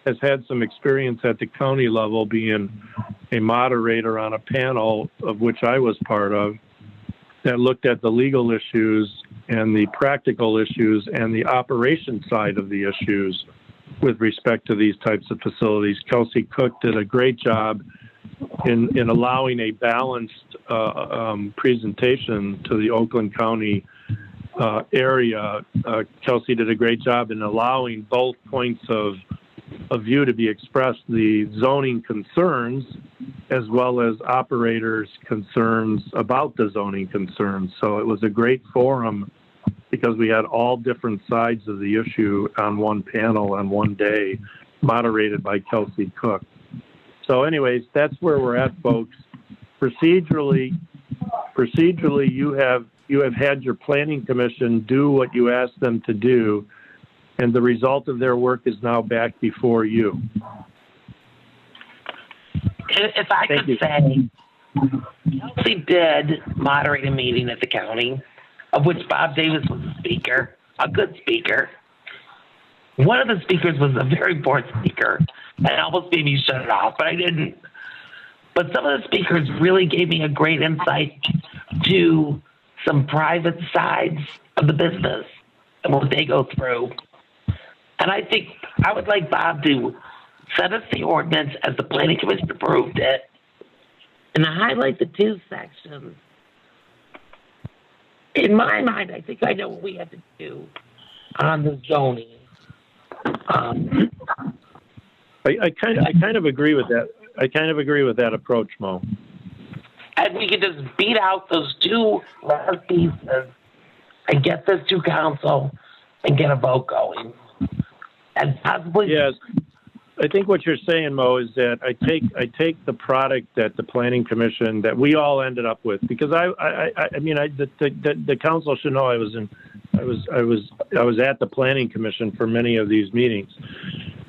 has had some experience at the county level being a moderator on a panel of which I was part of, that looked at the legal issues and the practical issues and the operation side of the issues with respect to these types of facilities. Kelsey Cook did a great job in allowing a balanced presentation to the Oakland County area. Kelsey did a great job in allowing both points of view to be expressed, the zoning concerns as well as operators' concerns about the zoning concerns. So it was a great forum because we had all different sides of the issue on one panel on one day, moderated by Kelsey Cook. So anyways, that's where we're at, folks. Procedurally, you you have had your planning commission do what you asked them to do, and the result of their work is now back before you. If I could say, Kelsey did moderate a meeting at the county, of which Bob Davis was a speaker, a good speaker. One of the speakers was a very poor speaker, and almost made me shut it off, but I didn't. But some of the speakers really gave me a great insight to some private sides of the business and what they go through. And I think I would like Bob to send us the ordinance as the planning commission approved it and highlight the two sections. In my mind, I think I know what we have to do on the zoning. I kind of agree with that. I kind of agree with that approach, Mo. And we can just beat out those two last pieces and get this to council and get a vote going. And possibly. Yes. I think what you're saying, Mo, is that I take the product that the planning commission that we all ended up with, because the council should know I was at the planning commission for many of these meetings.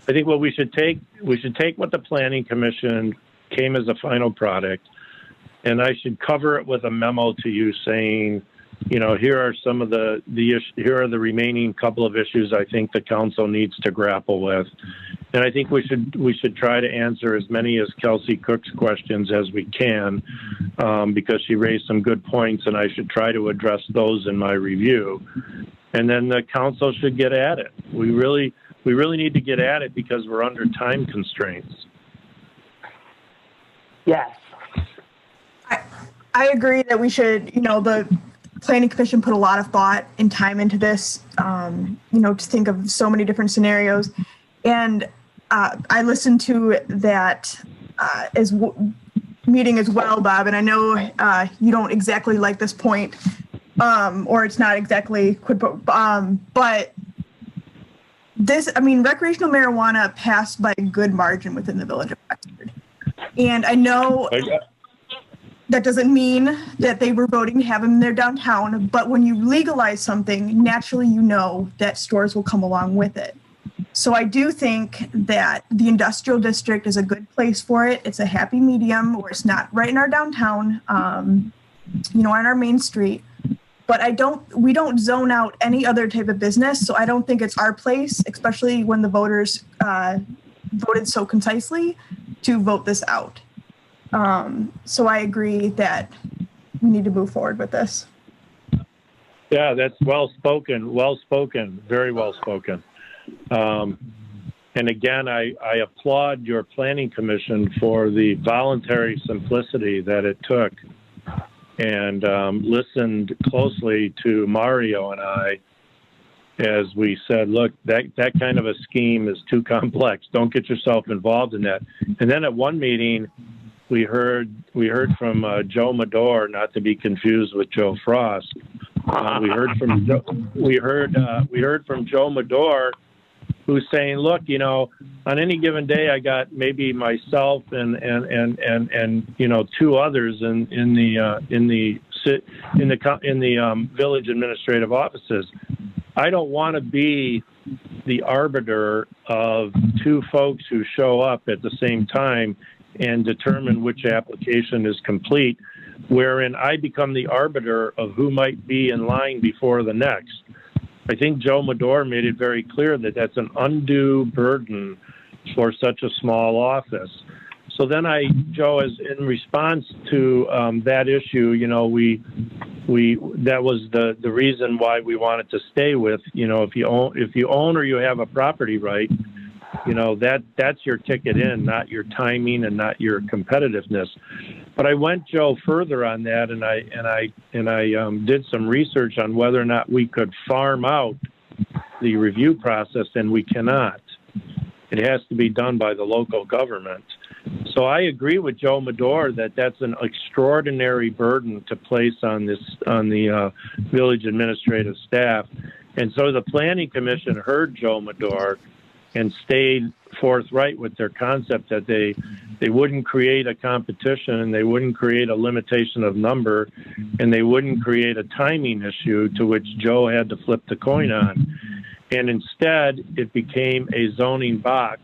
I think what we should take what the planning commission came as a final product, and I should cover it with a memo to you saying, here are some of here are the remaining couple of issues I think the council needs to grapple with. And I think we should try to answer as many as Kelsey Cook's questions as we can, because she raised some good points, and I should try to address those in my review. And then the council should get at it. We really need to get at it because we're under time constraints. Yes. I agree that we should, the planning commission put a lot of thought and time into this, to think of so many different scenarios. And I listened to that meeting as well, Bob, and I know you don't exactly like this point, or it's not exactly, but this, recreational marijuana passed by a good margin within the village of Wexford. And I know that doesn't mean that they were voting to have them in their downtown, but when you legalize something, naturally that stores will come along with it. So I do think that the industrial district is a good place for it. It's a happy medium where it's not right in our downtown, on our main street. But we don't zone out any other type of business. So I don't think it's our place, especially when the voters voted so concisely, to vote this out. So I agree that we need to move forward with this. Yeah, that's well spoken, very well spoken. And again, I applaud your planning commission for the voluntary simplicity that it took, and listened closely to Mario and I as we said, look, that kind of a scheme is too complex. Don't get yourself involved in that. And then at one meeting, we heard from Joe Madore, not to be confused with Joe Frost. We heard from Joe Madore, who's saying, look, on any given day, I got maybe myself and two others in the village administrative offices. I don't want to be the arbiter of two folks who show up at the same time and determine which application is complete, wherein I become the arbiter of who might be in line before the next. I think Joe Madore made it very clear that that's an undue burden for such a small office. So then Joe, as in response to that issue, that was the reason why we wanted to stay with, if you own or you have a property right, that's your ticket in, not your timing and not your competitiveness. But I went, Joe, further on that, and I did some research on whether or not we could farm out the review process, and we cannot. It has to be done by the local government. So I agree with Joe Madore that that's an extraordinary burden to place on the village administrative staff. And so the Planning Commission heard Joe Madore and stayed forthright with their concept that they They wouldn't create a competition, and they wouldn't create a limitation of number, and they wouldn't create a timing issue to which Joe had to flip the coin on. And instead, it became a zoning box.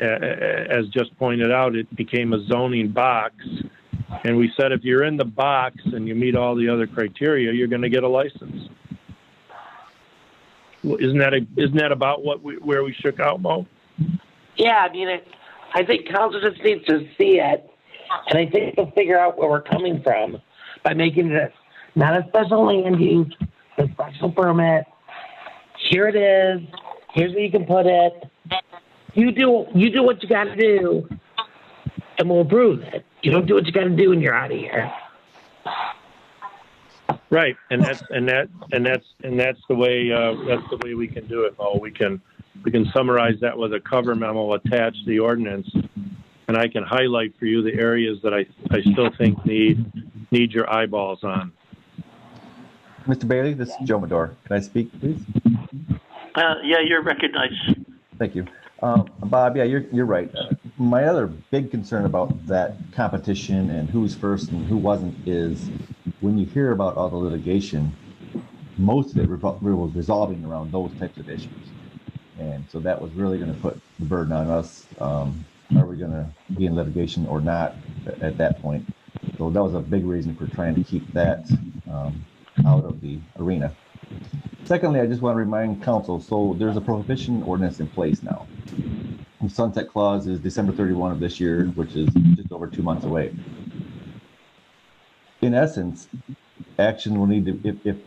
As just pointed out, it became a zoning box. And we said, if you're in the box and you meet all the other criteria, you're going to get a license. Well, isn't that about where we shook out, Mo? Yeah, I mean, I think council just needs to see it, and I think they'll figure out where we're coming from by making it not a special land use, a special permit. Here it is. Here's where you can put it. You do what you got to do, and we'll approve it. You don't do what you got to do, and you're out of here. Right, and that's the way we can do it, Mo. We can summarize that with a cover memo attached to the ordinance, and I can highlight for you the areas that I still think need your eyeballs on. Mr. Bailey, this is Joe Medor. Can I speak, please? Yeah, you're recognized. Thank you. Bob, yeah, you're right. My other big concern about that competition and who's first and who wasn't is when you hear about all the litigation, most of it was resolving around those types of issues. And so that was really going to put the burden on us. Are we going to be in litigation or not at that point? So that was a big reason for trying to keep that out of the arena. Secondly, I just want to remind council, so there's a prohibition ordinance in place now. The sunset clause is December 31 of this year, which is just over 2 months away. In essence, action will need to, if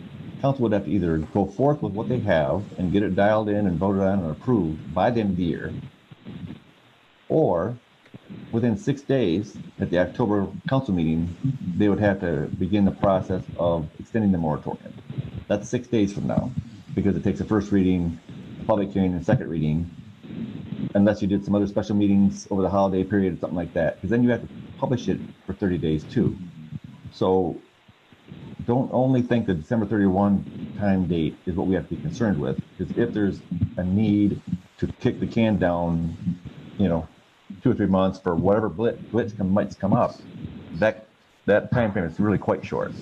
council would have to either go forth with what they have and get it dialed in and voted on and approved by the end of the year, or within 6 days at the October council meeting, they would have to begin the process of extending the moratorium. That's 6 days from now, because it takes a first reading, a public hearing, and second reading, unless you did some other special meetings over the holiday period or something like that, because then you have to publish it for 30 days too. So don't only think the December 31 time date is what we have to be concerned with, because if there's a need to kick the can down, 2 or 3 months for whatever blitz might come up, that time frame is really quite short.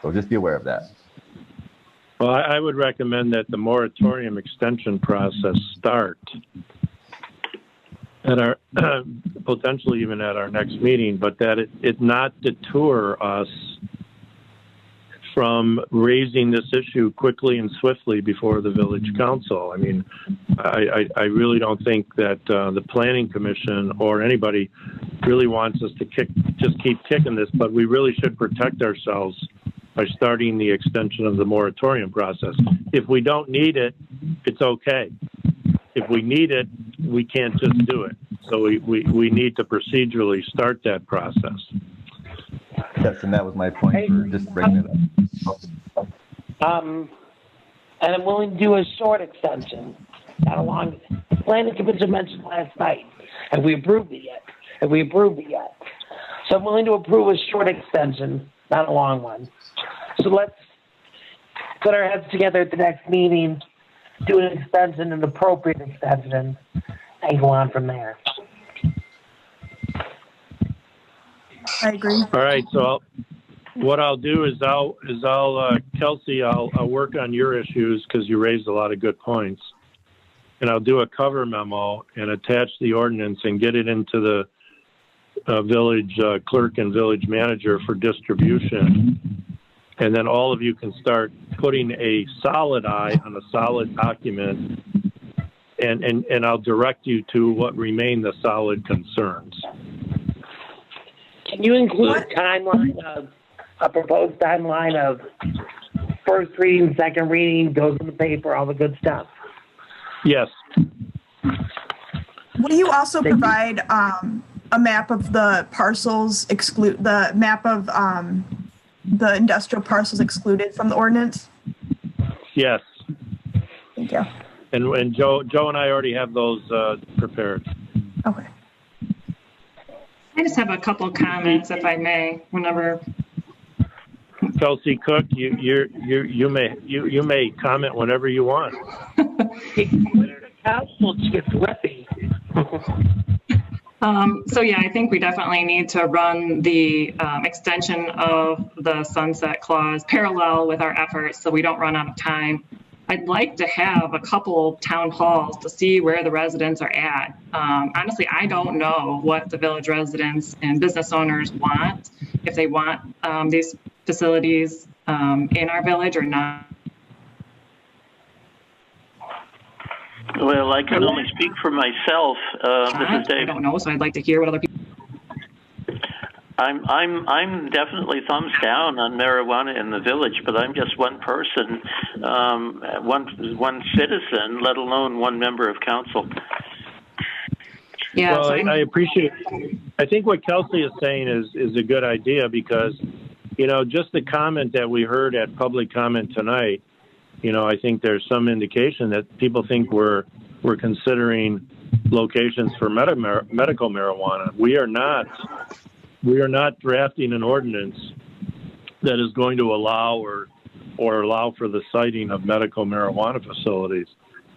So just be aware of that. Well, I would recommend that the moratorium extension process start at our potentially even at our next meeting, but that it not deter us from raising this issue quickly and swiftly before the village council. I mean, I really don't think that the planning commission or anybody really wants us to just keep kicking this, but we really should protect ourselves by starting the extension of the moratorium process. If we don't need it, it's okay. If we need it, we can't just do it. So we need to procedurally start that process. Yes, and that was my point for just bringing it up. And I'm willing to do a short extension, not a long. The planning commission mentioned last night, and we approved it yet. So I'm willing to approve a short extension, not a long one. So let's put our heads together at the next meeting, do an extension, an appropriate extension, and go on from there. I agree. All right. So what I'll do is Kelsey, I'll work on your issues because you raised a lot of good points, and I'll do a cover memo and attach the ordinance and get it into the village clerk and village manager for distribution. And then all of you can start putting a solid eye on a solid document, and I'll direct you to what remain the solid concerns. Can you include a proposed timeline of first reading, second reading, goes in the paper, all the good stuff? Yes. Will you also provide a map of the parcels the map of the industrial parcels excluded from the ordinance? Yes. Thank you. And Joe and I already have those prepared. Okay. I just have a couple comments, if I may, whenever. Kelsey Cook, you may comment whenever you want. Council gets whippy. So yeah, I think we definitely need to run the extension of the sunset clause parallel with our efforts so we don't run out of time. I'd like to have a couple town halls to see where the residents are at. Honestly, I don't know what the village residents and business owners want, if they want these facilities in our village or not. Well, I can only speak for myself. This is Dave. I don't know, so I'd like to hear what other people. I'm definitely thumbs down on marijuana in the village, but I'm just one person, one citizen, let alone one member of council. Yeah, well, I appreciate. I think what Kelsey is saying is a good idea because, you know, just the comment that we heard at public comment tonight, you know, I think there's some indication that people think we're considering locations for medical marijuana. We are not drafting an ordinance that is going to allow or allow for the siting of medical marijuana facilities.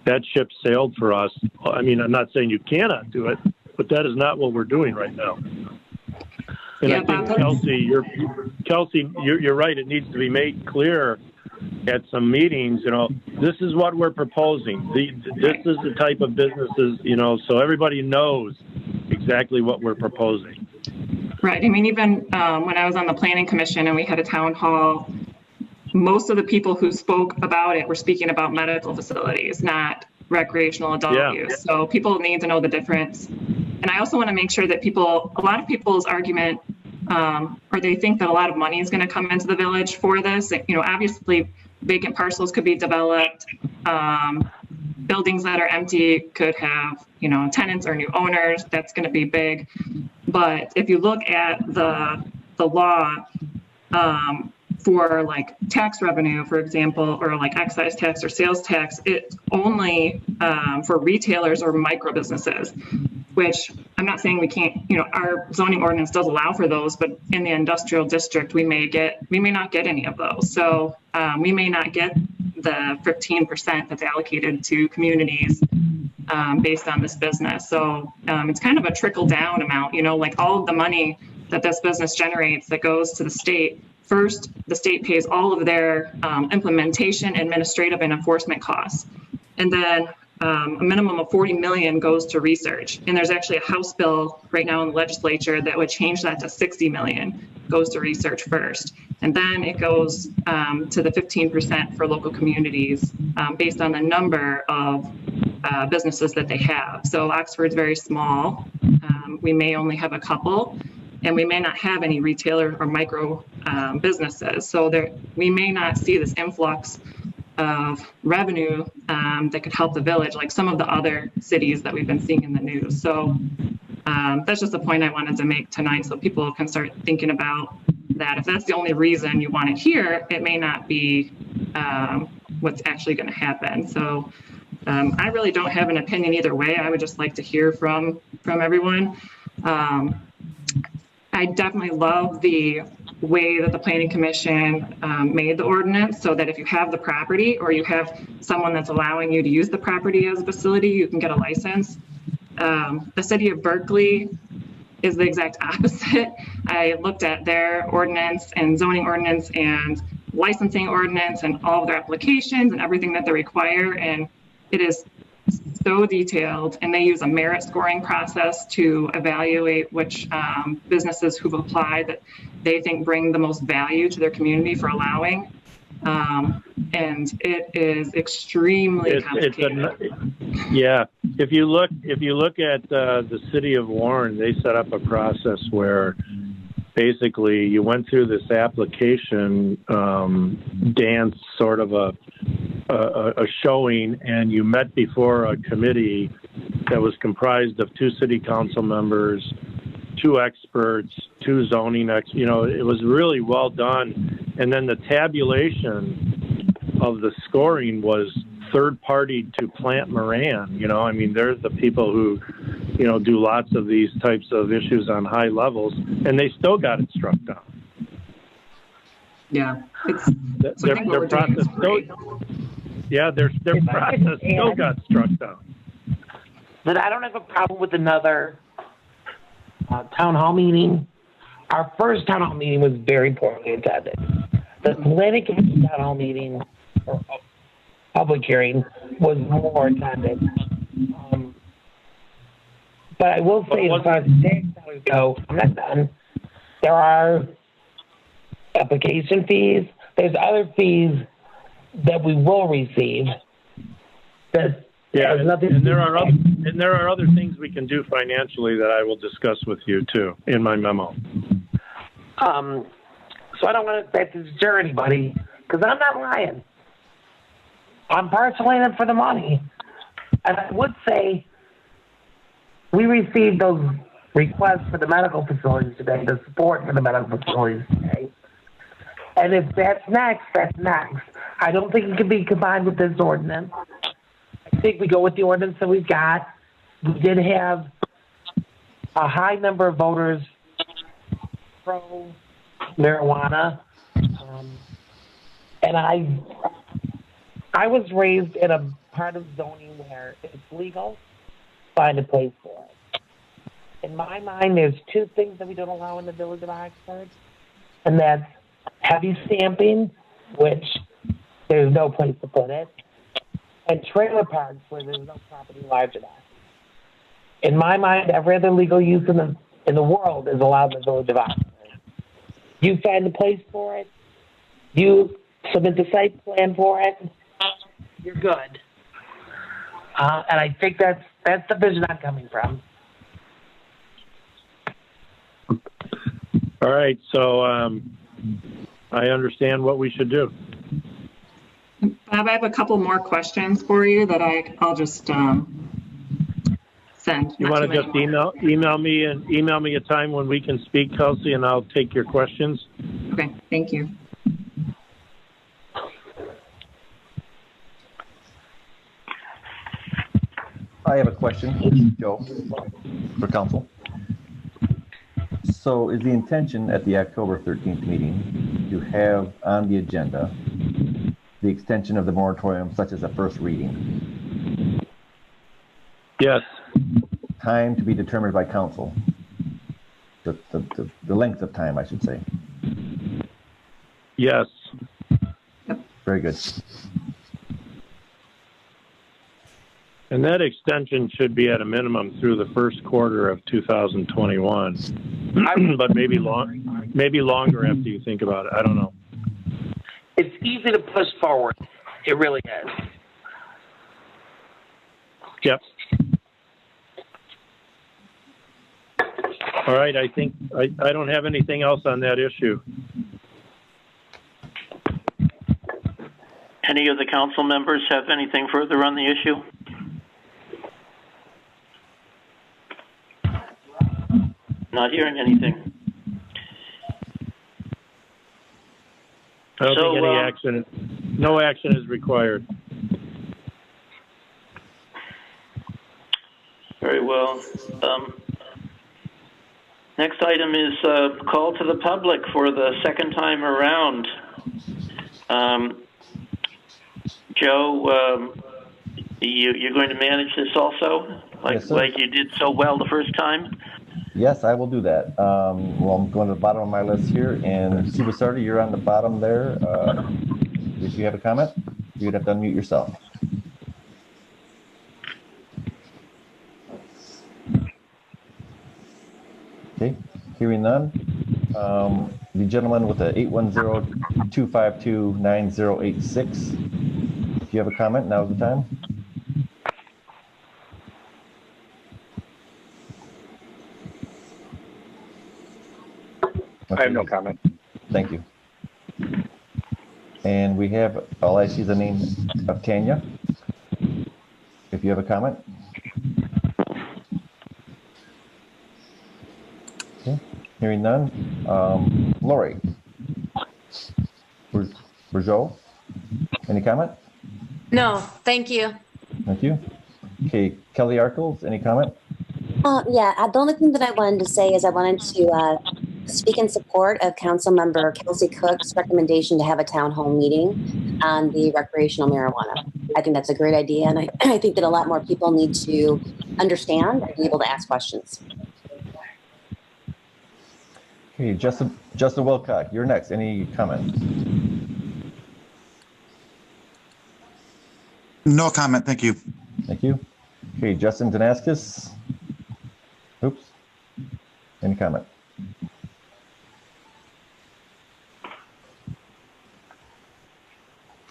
That ship sailed for us. I mean, I'm not saying you cannot do it, but that is not what we're doing right now. And I think, Kelsey, you're right. It needs to be made clear at some meetings, you know, this is what we're proposing. This is the type of businesses, you know, so everybody knows exactly what we're proposing. Right. I mean, even when I was on the planning commission and we had a town hall, most of the people who spoke about it were speaking about medical facilities, not recreational adult use. So people need to know the difference. And I also want to make sure that a lot of people's argument, or they think that a lot of money is going to come into the village for this. You know, obviously vacant parcels could be developed. Buildings that are empty could have, you know, tenants or new owners. That's going to be big. But if you look at the law for like tax revenue, for example, or like excise tax or sales tax, it's only for retailers or micro businesses, which I'm not saying we can't, you know, our zoning ordinance does allow for those, but in the industrial district, we may not get any of those. So we may not get the 15% that's allocated to communities based on this business. So it's kind of a trickle down amount, you know, like all of the money that this business generates that goes to the state. First, the state pays all of their implementation, administrative, and enforcement costs. And then a minimum of 40 million goes to research. And there's actually a House bill right now in the legislature that would change that to 60 million goes to research first. And then it goes to the 15% for local communities based on the number of businesses that they have. So Oxford's very small. We may only have a couple, and we may not have any retailer or micro businesses. So we may not see this influx of revenue that could help the village, like some of the other cities that we've been seeing in the news. So that's just a point I wanted to make tonight so people can start thinking about that. If that's the only reason you want it here, it may not be what's actually going to happen. So I really don't have an opinion either way. I would just like to hear from everyone. I definitely love the way that the Planning Commission made the ordinance so that if you have the property or you have someone that's allowing you to use the property as a facility, you can get a license. The city of Berkeley is the exact opposite. I looked at their ordinance and zoning ordinance and licensing ordinance and all of their applications and everything that they require, and it is so detailed, and they use a merit scoring process to evaluate which businesses who've applied that they think bring the most value to their community for allowing. And it is extremely complicated. Yeah, if you look at the city of Warren, they set up a process where basically you went through this application dance, sort of a showing, and you met before a committee that was comprised of 2 city council members, 2 experts, 2 zoning experts. You know, it was really well done. And then the tabulation of the scoring was third party to Plant Moran. You know, I mean, they're the people who, you know, do lots of these types of issues on high levels, and they still got it struck down. Yeah, their process still, their process still got struck down. But I don't have a problem with another town hall meeting. Our first town hall meeting was very poorly attended. The planning commission town hall meeting, or public hearing, was more attended. But I will say, as far as tax dollars go, I'm not done. There are application fees. There's other fees that we will receive. That has nothing. And there are other things we can do financially that I will discuss with you too in my memo. So I don't want that to deter anybody, because I'm not lying. I'm partially in it for the money. And I would say we received those requests for the medical facilities today, the support for the medical facilities today. And if that's next, that's next. I don't think it can be combined with this ordinance. I think we go with the ordinance that we've got. We did have a high number of voters pro marijuana, and I was raised in a part of zoning where it's legal, find a place for it. In my mind, there's two things that we don't allow in the village of Oxford, and that's heavy stamping, which there's no place to put it, and trailer parks where there's no property large enough. In my mind, every other legal use in the world is allowed in the village of Oxford. You find a place for it, you submit the site plan for it, you're good. And I think that's the vision I'm coming from. All right, so I understand what we should do. Bob, I have a couple more questions for you that I'll just send. You want to just email me a time when we can speak, Kelsey, and I'll take your questions. Okay, thank you. I have a question, Joe, for council. So is the intention at the October 13th meeting to have on the agenda the extension of the moratorium such as a first reading? Yes. Time to be determined by council. The length of time, I should say. Yes. Very good. And that extension should be at a minimum through the first quarter of 2021, but maybe longer after you think about it. I don't know. It's easy to push forward. It really is. Yep. All right. I think I don't have anything else on that issue. Any of the council members have anything further on the issue? Not hearing anything. I don't think any action, no action is required. Very well. Next item is call to the public for the second time around. Joe, you're going to manage this also, like you did so well the first time? Yes, I will do that. Well, I'm going to the bottom of my list here, and Bossardet, you're on the bottom there. If you have a comment, you'd have to unmute yourself. Okay, hearing none. The gentleman with the 810-252-9086. If you have a comment, now's the time. Okay. I have no comment. Thank you. And we have, I'll ask you the name of Tanya. If you have a comment. Okay, hearing none. Lori. Bourgeau, any comment? No, thank you. Thank you. Okay, Kelly Arkles, any comment? Yeah, the only thing that I wanted to say is I wanted to speak in support of Councilmember Kelsey Cook's recommendation to have a town hall meeting on the recreational marijuana. I think that's a great idea, and I think that a lot more people need to understand and be able to ask questions. Okay, Justin Wilcock, you're next. Any comments? No comment, thank you. Thank you. Okay, Justin Danaskis. Oops. Any comment?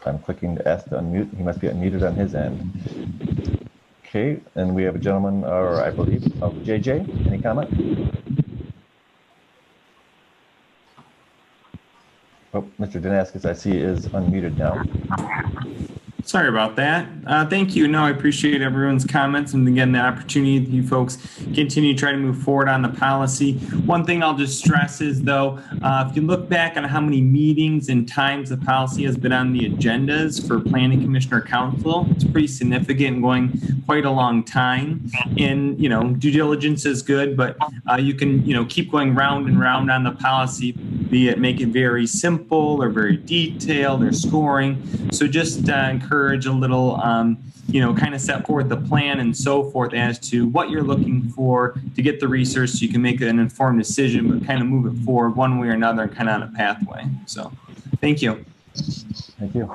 I'm clicking to ask to unmute. He must be unmuted on his end. Okay, and we have a gentleman, or I believe, JJ. Any comment? Oh, Mr. Danaskis, I see is unmuted now. Sorry about that. Thank you. No, I appreciate everyone's comments and again, the opportunity that you folks continue to try to move forward on the policy. One thing I'll just stress is though, if you look back on how many meetings and times the policy has been on the agendas for Planning Commission or Council, it's pretty significant and going quite a long time. And, due diligence is good, but you can, keep going round and round on the policy, be it make it very simple or very detailed or scoring. So just encourage a little, kind of set forth the plan and so forth as to what you're looking for to get the research so you can make an informed decision, but kind of move it forward one way or another and kind of on a pathway. So thank you. Thank you.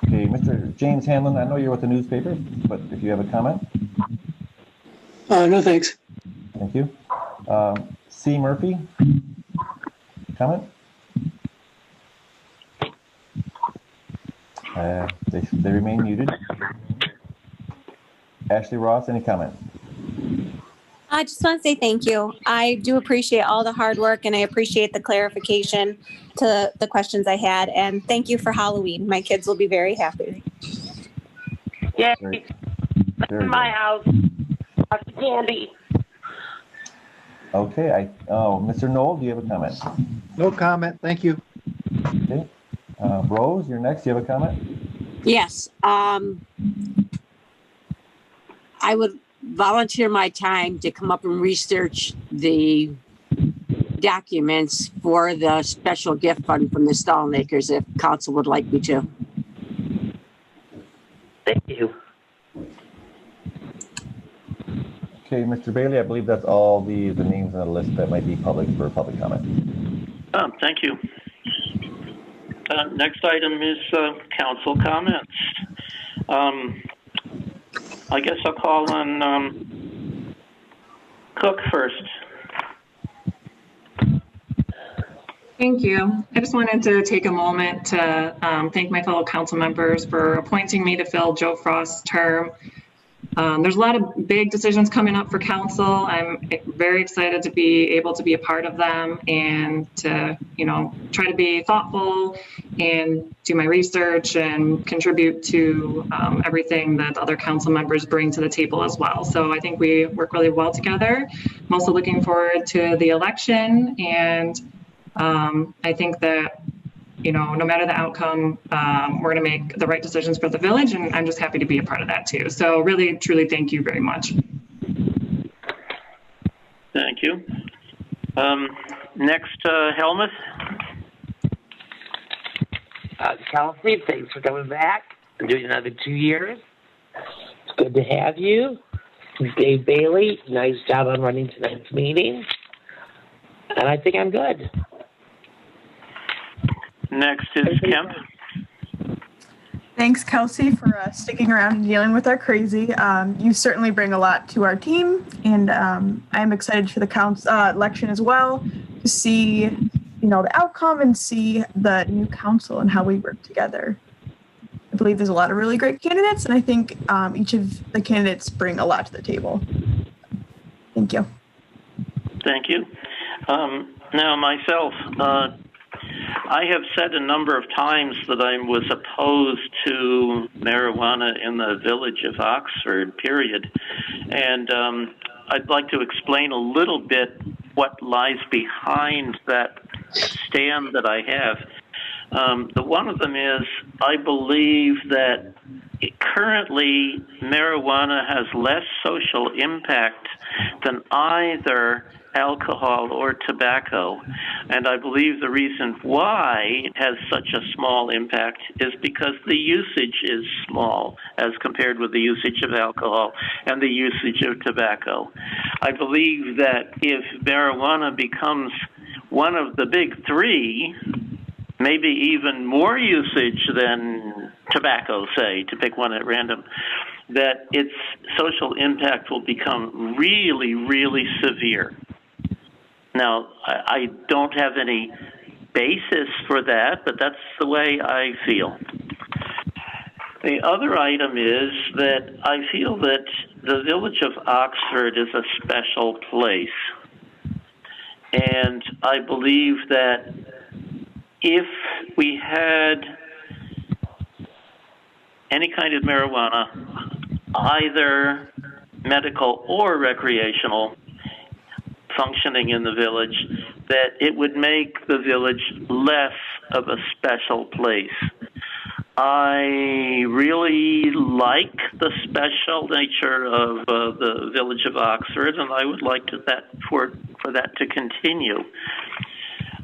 Okay, Mr. James Hanlon, I know you're with the newspaper, but if you have a comment? No, thanks. Thank you. C. Murphy, comment? They remain muted. Ashley Ross, any comment? I just want to say thank you. I do appreciate all the hard work and I appreciate the clarification to the questions I had. And thank you for Halloween. My kids will be very happy. Yay! Very In my good. house. Lots of candy. Okay, Mr. Knoll, do you have a comment? No comment, thank you. Okay. Rose, you're next. Do you have a comment? Yes. I would volunteer my time to come up and research the documents for the special gift fund from the Stallmakers if council would like me to. Thank you. Okay, Mr. Bailey, I believe that's all the names on the list that might be public for public comment. Thank you. Next item is council comments. I guess I'll call on Cook first. Thank you. I just wanted to take a moment to thank my fellow council members for appointing me to fill Joe Frost's term. There's a lot of big decisions coming up for council. I'm very excited to be able to be a part of them and to, try to be thoughtful and do my research and contribute to everything that other council members bring to the table as well. So I think we work really well together. I'm also looking forward to the election, and I think that no matter the outcome, we're going to make the right decisions for the village, and I'm just happy to be a part of that too. So really, truly, thank you very much. Thank you. Next, Helmuth. Kelsey, thanks for coming back and doing another 2 years. It's good to have you. Dave Bailey, nice job on running tonight's meeting. And I think I'm good. Next is Kemp. Thanks, Kelsey, for sticking around and dealing with our crazy. You certainly bring a lot to our team, and I'm excited for the election as well to see, the outcome and see the new council and how we work together. I believe there's a lot of really great candidates, and I think each of the candidates bring a lot to the table. Thank you. Thank you. Now, myself, I have said a number of times that I was opposed to marijuana in the village of Oxford, period. And I'd like to explain a little bit what lies behind that stand that I have. The one of them is I believe that currently marijuana has less social impact than either alcohol or tobacco. And I believe the reason why it has such a small impact is because the usage is small as compared with the usage of alcohol and the usage of tobacco. I believe that if marijuana becomes one of the big three, maybe even more usage than tobacco, say, to pick one at random, that its social impact will become really, really severe. Now, I don't have any basis for that, but that's the way I feel. The other item is that I feel that the village of Oxford is a special place. And I believe that if we had any kind of marijuana, either medical or recreational, functioning in the village, that it would make the village less of a special place. I really like the special nature of the village of Oxford, and I would like for that to continue.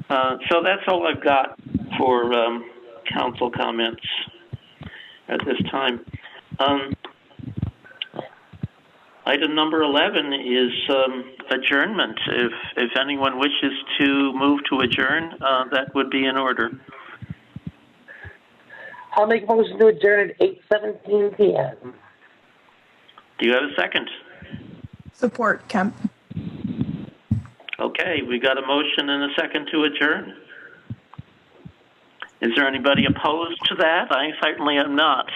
So that's all I've got for council comments at this time. Item number 11 is adjournment. If anyone wishes to move to adjourn, that would be in order. I'll make a motion to adjourn at 8:17 p.m. Do you have a second? Support, Kemp. Okay, we got a motion and a second to adjourn. Is there anybody opposed to that? I certainly am not.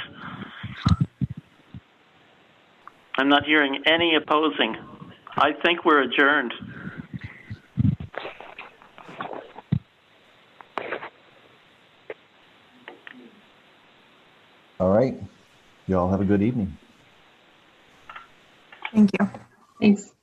I'm not hearing any opposing. I think we're adjourned. All right. You all have a good evening. Thank you. Thanks.